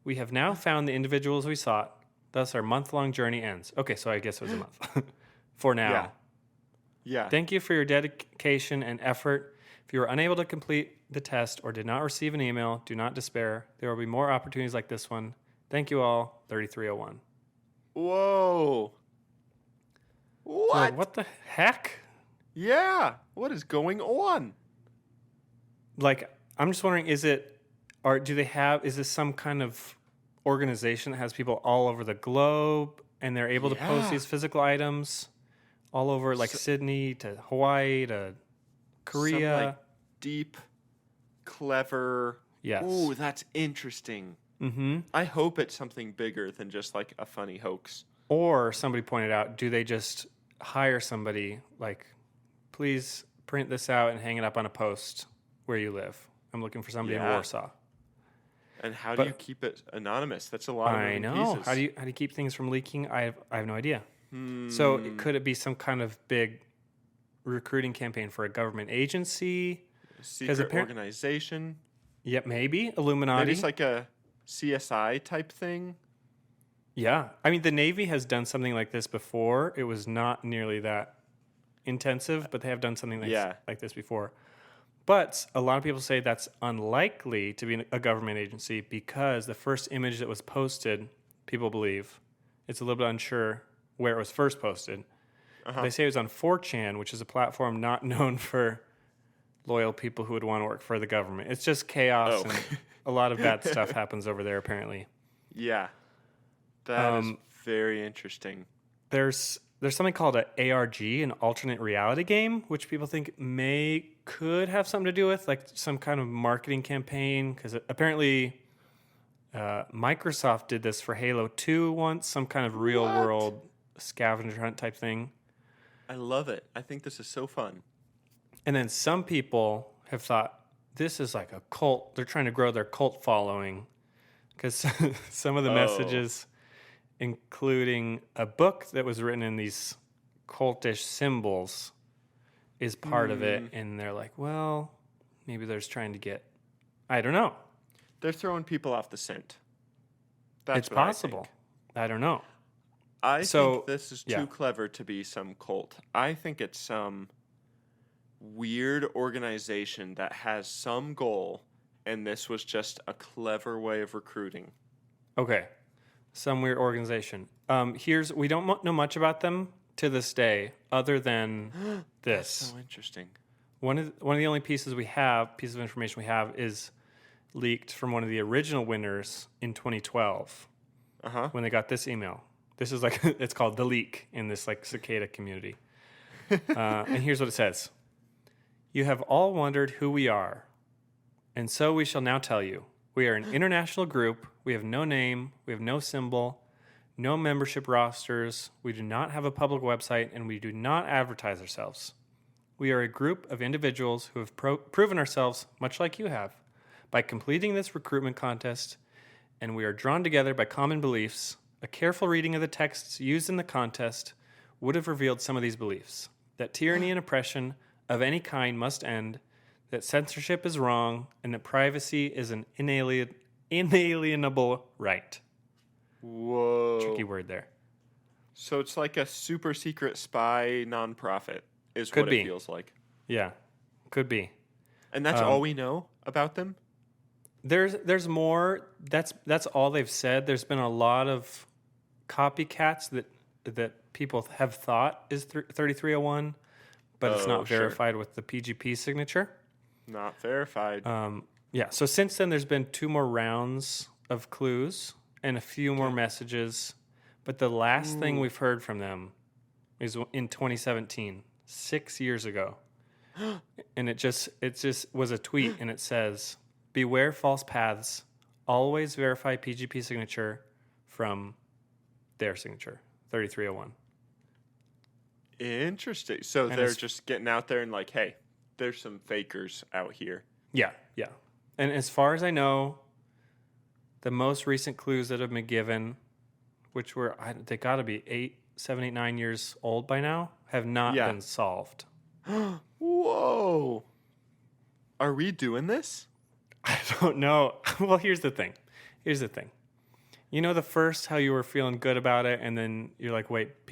Speaker 3: we have now found the individuals we sought. Thus, our month-long journey ends. Okay, so I guess it was a month for now.
Speaker 2: Yeah.
Speaker 3: Thank you for your dedication and effort. If you were unable to complete the test or did not receive an email, do not despair. There will be more opportunities like this one. Thank you all, 3301.
Speaker 2: Whoa. What?
Speaker 3: So, like, what the heck?
Speaker 2: Yeah. What is going on?
Speaker 3: Like, I'm just wondering, is this some kind of organization that has people all over the globe and they're able to post
Speaker 2: Yeah.
Speaker 3: these physical items all over, like Sydney to Hawaii to Korea?
Speaker 2: Some, like, deep, clever.
Speaker 3: Yes.
Speaker 2: Ooh, that's interesting.
Speaker 3: Mm-hmm.
Speaker 2: I hope it's something bigger than just like a funny hoax.
Speaker 3: Or somebody pointed out, do they just hire somebody, like, please print this out and hang it up on a post where you live? I'm looking for somebody in
Speaker 2: Yeah.
Speaker 3: Warsaw.
Speaker 2: And how do
Speaker 3: But-
Speaker 2: you keep it anonymous? That's a lot of
Speaker 3: I
Speaker 2: moving
Speaker 3: know.
Speaker 2: pieces.
Speaker 3: How do you keep things from leaking? I have no idea. So could it be some kind of big recruiting campaign for a government agency?
Speaker 2: Secret organization?
Speaker 3: Yep, maybe Illuminati.
Speaker 2: Maybe it's like a CSI type thing.
Speaker 3: Yeah. I mean, the Navy has done something like this before. It was not nearly that intensive, but they have done something like this before. But a lot of people say that's unlikely to be a government agency because the first image that was posted, people believe, it's a little bit unsure where it was first posted. They say it was on 4chan, which is a platform not known for loyal people who would want to work for the government. It's just chaos and a lot of bad stuff happens over there, apparently.
Speaker 2: Yeah. That is very interesting.
Speaker 3: There's something called an ARG, an alternate reality game, which people think could have something to do with like some kind of marketing campaign. Because apparently, Microsoft did this for Halo 2 once, some kind of real world scavenger hunt type thing.
Speaker 2: I love it. I think this is so fun.
Speaker 3: And then some people have thought this is like a cult. They're trying to grow their cult following because some of the messages, including a book that was written in these cultish symbols, is part of it. And they're like, well, maybe they're just trying to get, I don't know.
Speaker 2: They're throwing people off the scent. That's
Speaker 3: It's
Speaker 2: what I
Speaker 3: possible.
Speaker 2: think.
Speaker 3: I don't know.
Speaker 2: I
Speaker 3: So,
Speaker 2: think this is
Speaker 3: yeah.
Speaker 2: too clever to be some cult. I think it's some weird organization that has some goal, and this was just a clever way of recruiting.
Speaker 3: Okay. Some weird organization. We don't know much about them to this day, other than this.
Speaker 2: So interesting.
Speaker 3: One of the only pieces of information we have is leaked from one of the original winners in 2012 when they got this email. This is like, it's called The Leak in this like Cicada community. And here's what it says. You have all wondered who we are, and so we shall now tell you. We are an international group. We have no name. We have no symbol, no membership rosters. We do not have a public website, and we do not advertise ourselves. We are a group of individuals who have proven ourselves, much like you have, by completing this recruitment contest, and we are drawn together by common beliefs. A careful reading of the texts used in the contest would have revealed some of these beliefs. that tyranny and oppression of any kind must end, that censorship is wrong, and that privacy is an inalienable right.
Speaker 2: Whoa.
Speaker 3: Tricky word there.
Speaker 2: So it's like a super secret spy nonprofit is
Speaker 3: Could
Speaker 2: what
Speaker 3: be.
Speaker 2: it feels like.
Speaker 3: Yeah, could be.
Speaker 2: And that's all we know about them?
Speaker 3: There's more. That's all they've said. There's been a lot of copycats that people have thought is 3301, but it's not
Speaker 2: sure.
Speaker 3: verified with the PGP signature.
Speaker 2: Not verified.
Speaker 3: Yeah. So since then, there's been 2 more rounds of clues and a few more messages, but the last thing we've heard from them is in 2017, 6 years ago, and it just was a tweet, and it says, "Beware false paths. Always verify PGP signature from their signature, 3301."
Speaker 2: Interesting. So
Speaker 3: And
Speaker 2: they're
Speaker 3: it's-
Speaker 2: just getting out there and like, hey, there's some fakers out here.
Speaker 3: Yeah, yeah. And as far as I know, the most recent clues that have been given, which were they got to be 7, 8, 9 years old by now, have not
Speaker 2: Yeah.
Speaker 3: been solved.
Speaker 2: Whoa. Are we doing this?
Speaker 3: I don't know. Well, here's the thing. You know, how you were feeling good about it, and then you're like, wait,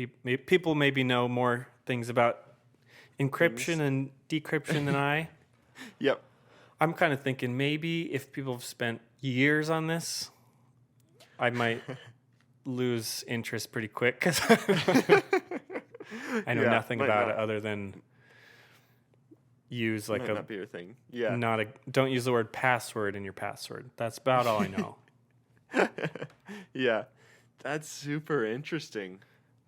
Speaker 3: people maybe know more things about encryption and decryption than I.
Speaker 2: Yep.
Speaker 3: I'm kind of thinking maybe if people have spent years on this, I might lose interest pretty quick because I know
Speaker 2: Yeah,
Speaker 3: nothing
Speaker 2: might
Speaker 3: about
Speaker 2: not.
Speaker 3: it other than use like
Speaker 2: Might not be your thing. Yeah.
Speaker 3: don't use the word password in your password. That's about all I know.
Speaker 2: Yeah. That's super interesting.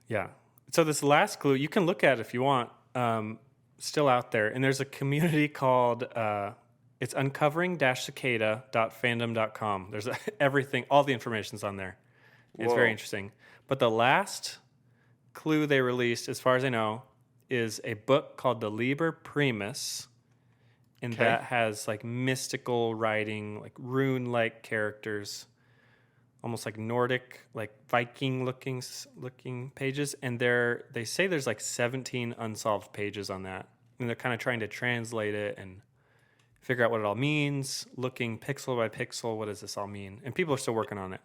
Speaker 3: Yeah. So this last clue, you can look at it if you want. Still out there, and there's a community called it's uncovering-cicada.fandom.com. There's everything, all the information's on there. It's
Speaker 2: Whoa.
Speaker 3: very interesting. But the last clue they released, as far as I know, is a book called the Liber Primus, and
Speaker 2: Okay.
Speaker 3: that has like mystical writing, like rune-like characters, almost like Nordic, like Viking looking pages. And they say there's like 17 unsolved pages on that, and they're kind of trying to translate it and figure out what it all means, looking pixel by pixel. What does this all mean? And people are still working on it.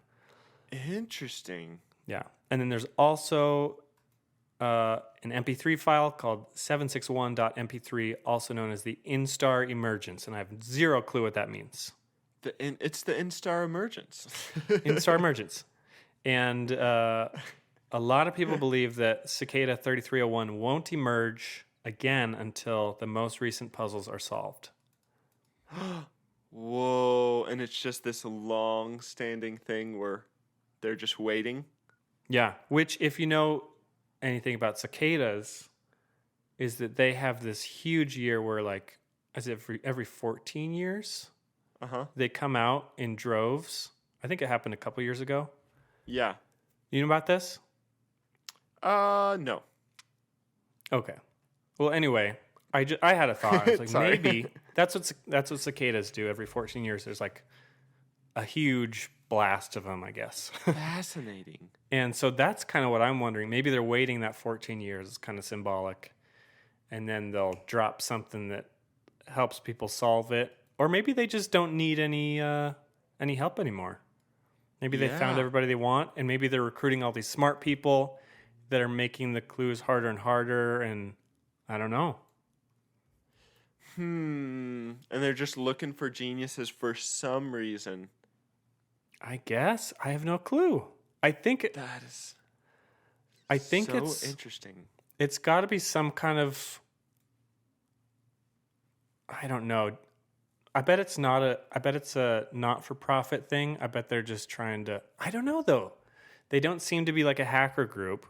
Speaker 2: Interesting.
Speaker 3: Yeah. And then there's also an MP3 file called 761.mp3, also known as the Instar Emergence. And I have zero clue what that means.
Speaker 2: It's the Instar Emergence.
Speaker 3: Instar Emergence. And a lot of people believe that Cicada 3301 won't emerge again until the most recent puzzles are solved.
Speaker 2: Whoa. And it's just this long-standing thing where they're just waiting.
Speaker 3: Yeah, which, if you know anything about cicadas, is that they have this huge year where, like, as every 14 years, they come out in droves. I think it happened a couple years ago.
Speaker 2: Yeah.
Speaker 3: You know about this?
Speaker 2: No.
Speaker 3: Okay. Well, anyway, I had a thought. I was like,
Speaker 2: Sorry.
Speaker 3: maybe that's what cicadas do every 14 years. There's like a huge blast of them, I guess.
Speaker 2: Fascinating.
Speaker 3: And so that's kind of what I'm wondering. Maybe they're waiting that 14 years. It's kind of symbolic. And then they'll drop something that helps people solve it. Or maybe they just don't need any help anymore. Maybe they found
Speaker 2: Yeah.
Speaker 3: everybody they want, and maybe they're recruiting all these smart people that are making the clues harder and harder, and I don't know.
Speaker 2: And they're just looking for geniuses for some reason.
Speaker 3: I guess. I have no clue. I think
Speaker 2: That is so
Speaker 3: it's
Speaker 2: interesting.
Speaker 3: it's got to be some kind of, I don't know. I bet it's a not-for-profit thing. I bet they're just trying to, I don't know though. They don't seem to be like a hacker group,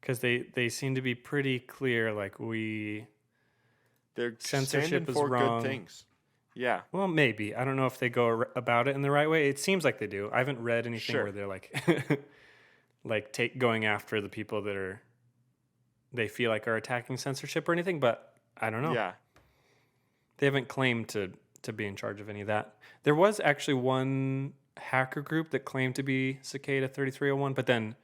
Speaker 3: because they seem to be pretty clear, like
Speaker 2: They're
Speaker 3: censorship
Speaker 2: standing
Speaker 3: is
Speaker 2: for
Speaker 3: wrong.
Speaker 2: good things. Yeah.
Speaker 3: Well, maybe. I don't know if they go about it in the right way. It seems like they do. I haven't read anything
Speaker 2: Sure.
Speaker 3: where they're like going after the people that they feel like are attacking censorship or anything, but I don't know.
Speaker 2: Yeah.
Speaker 3: They haven't claimed to be in charge of any of that. There was actually one hacker group that claimed to be Cicada 3301, but then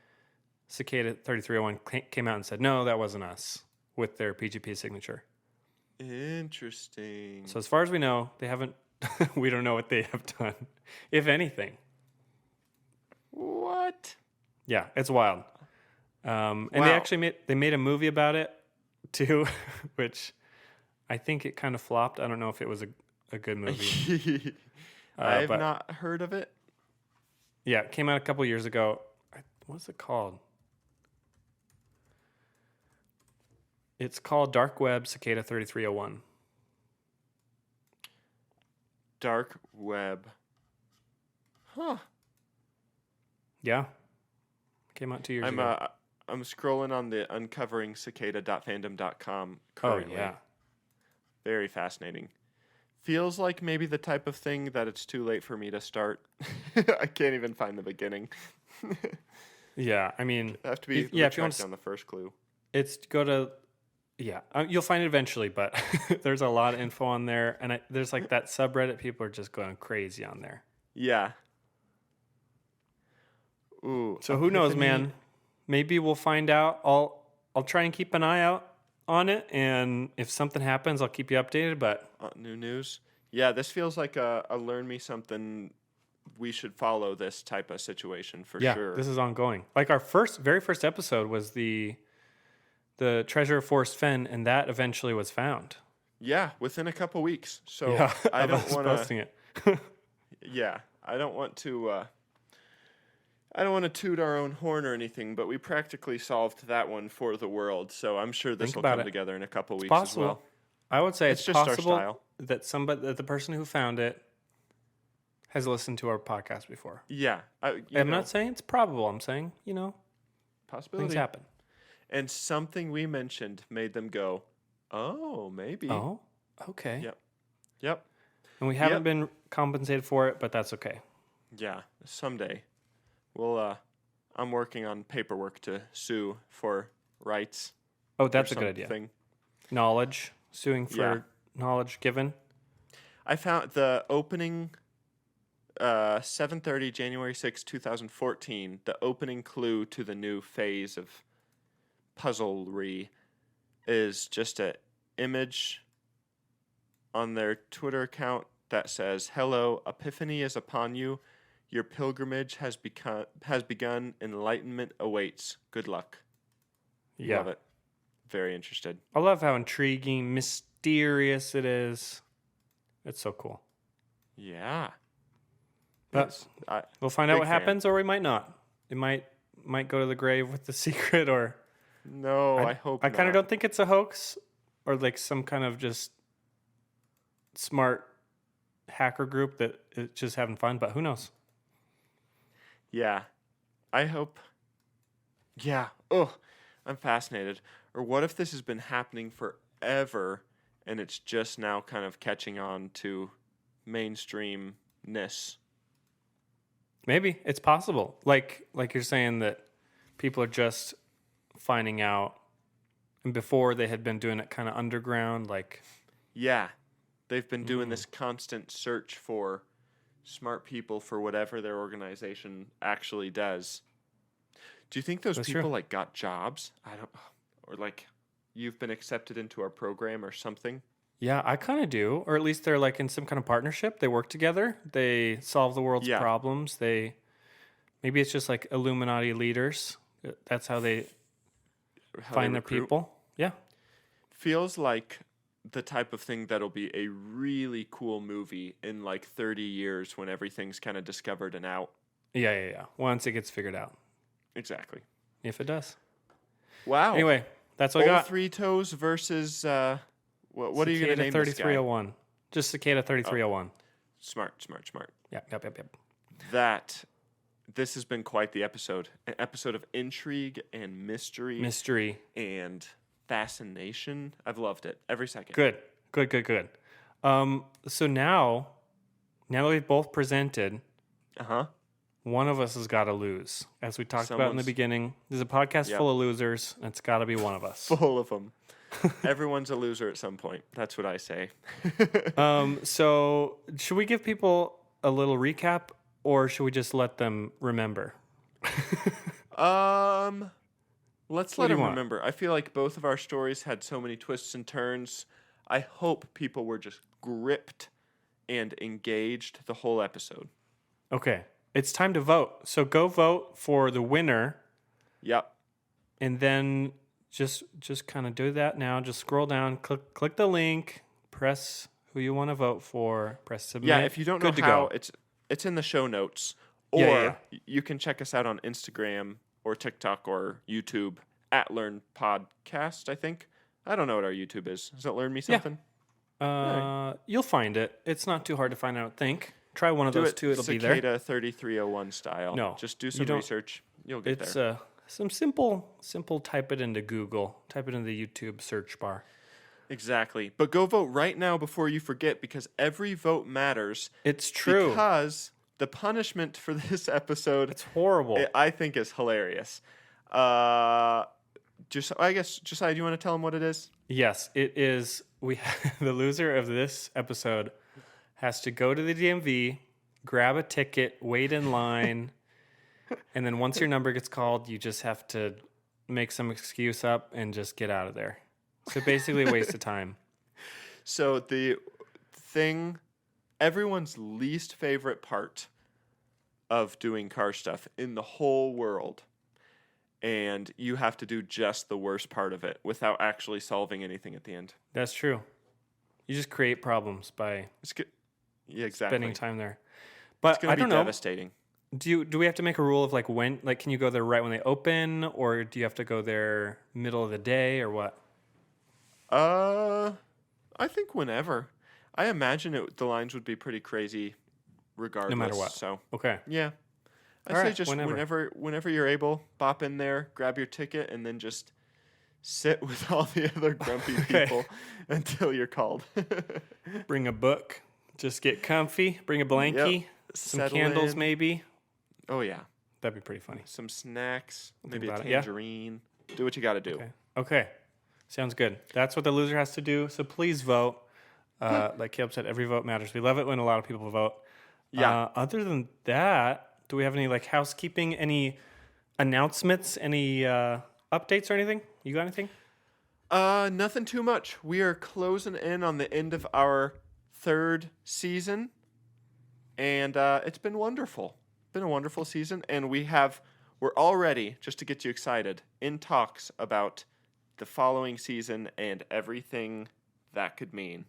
Speaker 3: Cicada 3301 came out and said, no, that wasn't us. with their PGP signature.
Speaker 2: Interesting.
Speaker 3: So as far as we know, they haven't. We don't know what they have done, if anything.
Speaker 2: What?
Speaker 3: Yeah, it's wild. And
Speaker 2: Wow.
Speaker 3: they actually made a movie about it too, which I think it kind of flopped. I don't know if it was a good movie.
Speaker 2: I've
Speaker 3: but-
Speaker 2: not heard of it.
Speaker 3: Yeah, it came out a couple years ago. What's it called? It's called Dark Web Cicada 3301.
Speaker 2: Dark web. Huh.
Speaker 3: Yeah. Came out 2 years
Speaker 2: I'm
Speaker 3: ago.
Speaker 2: I'm scrolling on the uncovering.cicada.fandom.com
Speaker 3: Oh,
Speaker 2: currently.
Speaker 3: yeah.
Speaker 2: Very fascinating. Feels like maybe the type of thing that it's too late for me to start. I can't even find the beginning.
Speaker 3: Yeah, I mean,
Speaker 2: I have to be
Speaker 3: if you want
Speaker 2: track
Speaker 3: to,
Speaker 2: down the first clue.
Speaker 3: it's go to, yeah, you'll find it eventually, but there's a lot of info on there. And there's like that subreddit, people are just going crazy on there.
Speaker 2: Yeah. Ooh.
Speaker 3: So who knows,
Speaker 2: Epiphany-
Speaker 3: man? Maybe we'll find out. I'll try and keep an eye out on it, and if something happens, I'll keep you updated. But
Speaker 2: New news. Yeah, this feels like a learn me something. We should follow this type of situation for
Speaker 3: yeah,
Speaker 2: sure.
Speaker 3: this is ongoing. Like our very first episode was the treasure of Forest Fen, and that eventually was found.
Speaker 2: Yeah, within a couple weeks. So
Speaker 3: Yeah,
Speaker 2: I
Speaker 3: of
Speaker 2: don't
Speaker 3: us
Speaker 2: want to.
Speaker 3: posting it.
Speaker 2: Yeah, I don't want to. I don't want to toot our own horn or anything, but we practically solved that one for the world. So I'm sure this
Speaker 3: Think
Speaker 2: will
Speaker 3: about
Speaker 2: come
Speaker 3: it.
Speaker 2: together in a couple weeks
Speaker 3: Possible.
Speaker 2: as well.
Speaker 3: I would say
Speaker 2: It's
Speaker 3: it's,
Speaker 2: just our
Speaker 3: possible
Speaker 2: style.
Speaker 3: that the person who found it has listened to our podcast before.
Speaker 2: Yeah,
Speaker 3: I'm not saying it's probable. I'm saying,
Speaker 2: possibility.
Speaker 3: things happen.
Speaker 2: And something we mentioned made them go, "Oh, maybe."
Speaker 3: Oh, okay.
Speaker 2: Yep. Yep.
Speaker 3: And we haven't been compensated for it, but that's okay.
Speaker 2: Yeah. Someday, we'll. I'm working on paperwork to sue for rights.
Speaker 3: Oh,
Speaker 2: or
Speaker 3: that's a good idea.
Speaker 2: something.
Speaker 3: Knowledge, suing for
Speaker 2: Yeah.
Speaker 3: knowledge given.
Speaker 2: I found the opening 7:30 January 6, 2014, the opening clue to the new phase of puzzlery is just an image on their Twitter account that says, "Hello, Epiphany is upon you. Your pilgrimage has begun. Enlightenment awaits. Good luck."
Speaker 3: Yeah.
Speaker 2: Love it. Very interested.
Speaker 3: I love how intriguing, mysterious it is. It's so cool.
Speaker 2: Yeah.
Speaker 3: But
Speaker 2: Yes, I-
Speaker 3: we'll find out
Speaker 2: big
Speaker 3: what
Speaker 2: fan.
Speaker 3: happens, or we might not. It might go to the grave with the secret, or
Speaker 2: No, I hope
Speaker 3: I kind of
Speaker 2: not.
Speaker 3: don't think it's a hoax, or like some kind of just smart hacker group that is just having fun. But who knows?
Speaker 2: Yeah. I hope. Yeah. Oh, I'm fascinated. Or what if this has been happening forever and it's just now kind of catching on to mainstreamness?
Speaker 3: Maybe it's possible. Like you're saying that people are just finding out, and before they had been doing it kind of underground. Like,
Speaker 2: Yeah. They've been doing this constant search for smart people for whatever their organization actually does. Do you think those
Speaker 3: That's
Speaker 2: people
Speaker 3: true.
Speaker 2: like got jobs? I don't, or like you've been accepted into our program or something?
Speaker 3: yeah, I kind of do, or at least they're like in some kind of partnership. They work together. They solve the world's
Speaker 2: Yeah.
Speaker 3: problems. Maybe it's just like Illuminati leaders. That's how they
Speaker 2: How
Speaker 3: find
Speaker 2: they
Speaker 3: their
Speaker 2: recruit?
Speaker 3: people. Yeah.
Speaker 2: Feels like the type of thing that'll be a really cool movie in like 30 years when everything's kind of discovered and out.
Speaker 3: Yeah. Once it gets figured out,
Speaker 2: Exactly.
Speaker 3: if it does.
Speaker 2: Wow.
Speaker 3: Anyway, that's what I
Speaker 2: All
Speaker 3: got.
Speaker 2: Three Toes versus what are you going to name this guy?
Speaker 3: 3301. Just Cicada 3301.
Speaker 2: Smart.
Speaker 3: Yep.
Speaker 2: This has been quite the episode. An episode of intrigue and
Speaker 3: Mystery.
Speaker 2: and fascination. I've loved it every second.
Speaker 3: Good. So now that we've both presented,
Speaker 2: Uh-huh.
Speaker 3: one of us has got to lose. As we talked about in the
Speaker 2: Someone's-
Speaker 3: beginning, there's a podcast
Speaker 2: Yep.
Speaker 3: full of losers, and it's got to be one of us.
Speaker 2: Full of them. Everyone's a loser at some point. That's what I say.
Speaker 3: So should we give people a little recap, or should we just let them remember?
Speaker 2: Let's
Speaker 3: What
Speaker 2: let
Speaker 3: do you
Speaker 2: him
Speaker 3: want?
Speaker 2: remember. I feel like both of our stories had so many twists and turns. I hope people were just gripped and engaged the whole episode.
Speaker 3: Okay. It's time to vote. So go vote for the winner,
Speaker 2: Yep.
Speaker 3: and then just kind of do that now. Just scroll down, click the link, press who you want to vote for, press submit.
Speaker 2: Yeah, if you don't know
Speaker 3: Good to
Speaker 2: how,
Speaker 3: go.
Speaker 2: it's in the show notes. Or
Speaker 3: Yeah.
Speaker 2: you can check us out on Instagram or TikTok or YouTube at Learn Podcast, I think. I don't know what our YouTube is. Does it Learn Me Something?
Speaker 3: You'll find it. It's not too hard to find, I don't think. Try one of
Speaker 2: Do
Speaker 3: those
Speaker 2: it
Speaker 3: two. It'll be there.
Speaker 2: Cicada 3301 style.
Speaker 3: No,
Speaker 2: Just do
Speaker 3: you
Speaker 2: some
Speaker 3: don't-
Speaker 2: research. You'll get
Speaker 3: It's
Speaker 2: there.
Speaker 3: some simple. Type it into Google. Type it into the YouTube search bar.
Speaker 2: Exactly. But go vote right now before you forget, because every vote matters.
Speaker 3: It's true.
Speaker 2: Because the punishment for this episode,
Speaker 3: It's horrible.
Speaker 2: I think, is hilarious. I guess, Josiah, do you want to tell them what it is?
Speaker 3: Yes, it is. The loser of this episode has to go to the DMV, grab a ticket, wait in line, and then once your number gets called, you just have to make some excuse up and just get out of there. So basically, a waste of time.
Speaker 2: So the thing, everyone's least favorite part of doing car stuff in the whole world, and you have to do just the worst part of it without actually solving anything at the end.
Speaker 3: That's true. You just create problems by
Speaker 2: Yeah, exactly.
Speaker 3: spending time there.
Speaker 2: It's
Speaker 3: But
Speaker 2: going
Speaker 3: I
Speaker 2: to
Speaker 3: don't
Speaker 2: be
Speaker 3: know.
Speaker 2: devastating.
Speaker 3: Do we have to make a rule of like when? Like, can you go there right when they open, or do you have to go there middle of the day, or what?
Speaker 2: I think whenever. I imagine the lines would be pretty crazy regardless.
Speaker 3: No matter what.
Speaker 2: So,
Speaker 3: Okay.
Speaker 2: yeah. I'd
Speaker 3: All
Speaker 2: say
Speaker 3: right,
Speaker 2: just whenever you're able, bop in there, grab your ticket, and then just sit with all the other grumpy people until you're called.
Speaker 3: Bring a book. Just get comfy. Bring a blankie.
Speaker 2: Yep.
Speaker 3: Some
Speaker 2: Settle
Speaker 3: candles,
Speaker 2: in.
Speaker 3: maybe.
Speaker 2: Oh, yeah.
Speaker 3: That'd be pretty funny.
Speaker 2: Some snacks, maybe a
Speaker 3: about it, yeah.
Speaker 2: tangerine. Do what you got to do.
Speaker 3: Okay. Sounds good. That's what the loser has to do. So please vote. Like Caleb said, every vote matters. We love it when a lot of people vote.
Speaker 2: Yeah.
Speaker 3: Other than that, do we have any like housekeeping, any announcements, any updates or anything? You got anything?
Speaker 2: Nothing too much. We are closing in on the end of our 3rd season, and it's been wonderful. Been a wonderful season, and we're already, just to get you excited, in talks about the following season and everything that could mean.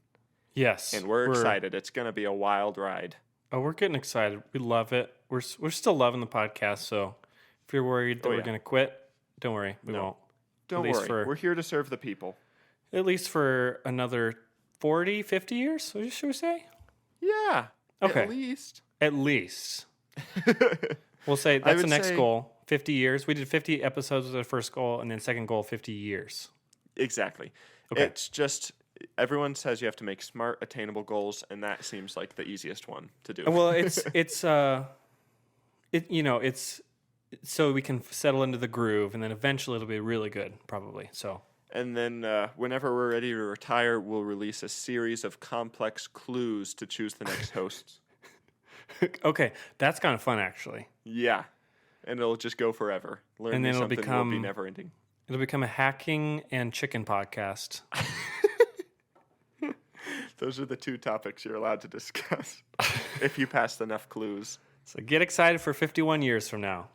Speaker 3: Yes.
Speaker 2: And we're excited. It's going to be a wild ride.
Speaker 3: Oh, we're getting excited. We love it. We're still loving the podcast. So if you're worried that we're going to quit, don't worry. We won't.
Speaker 2: Don't worry. We're here to serve the people.
Speaker 3: At least for another 40, 50 years, should we say?
Speaker 2: Yeah.
Speaker 3: Okay.
Speaker 2: At least.
Speaker 3: At least. We'll say that's the next goal. 50 years. We did 50 episodes was our first goal, and then second goal, 50 years.
Speaker 2: Exactly.
Speaker 3: Okay.
Speaker 2: It's just, everyone says you have to make smart, attainable goals, and that seems like the easiest one to do.
Speaker 3: Well, it's so we can settle into the groove, and then eventually it'll be really good, probably. So.
Speaker 2: And then whenever we're ready to retire, we'll release a series of complex clues to choose the next hosts.
Speaker 3: Okay, that's kind of fun, actually.
Speaker 2: Yeah. And it'll just go forever. Learn
Speaker 3: And
Speaker 2: me
Speaker 3: then it'll
Speaker 2: something will be never ending.
Speaker 3: It'll become a hacking and chicken podcast.
Speaker 2: Those are the 2 topics you're allowed to discuss if you pass enough clues.
Speaker 3: So get excited for 51 years from now.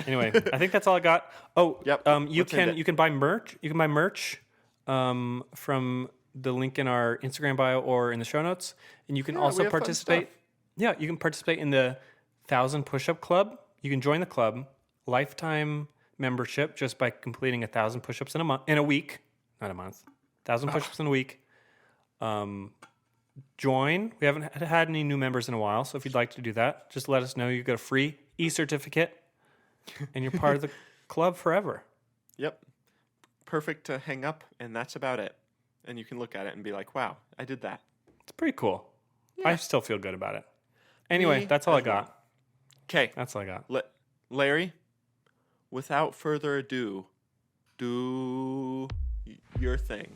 Speaker 3: Anyway, I think that's all I got. Oh,
Speaker 2: yep.
Speaker 3: You can buy merch. You can buy merch from the link in our Instagram bio or in the show notes, and you can also participate. Yeah, you can participate in the 1,000 Push-Up Club. You can join the club, lifetime membership, just by completing 1,000 push-ups in a week, not a month. 1,000 push-ups in a week. Join. We haven't had any new members in a while, so if you'd like to do that, just let us know. You get a free e-certificate, and you're part of the club forever.
Speaker 2: Yep. Perfect to hang up, and that's about it. And you can look at it and be like, wow, I did that.
Speaker 3: It's pretty cool.
Speaker 2: Yeah.
Speaker 3: I still feel good about it. Anyway, that's all I got.
Speaker 2: Okay.
Speaker 3: That's all I got.
Speaker 2: Larry, without further ado, do your thing.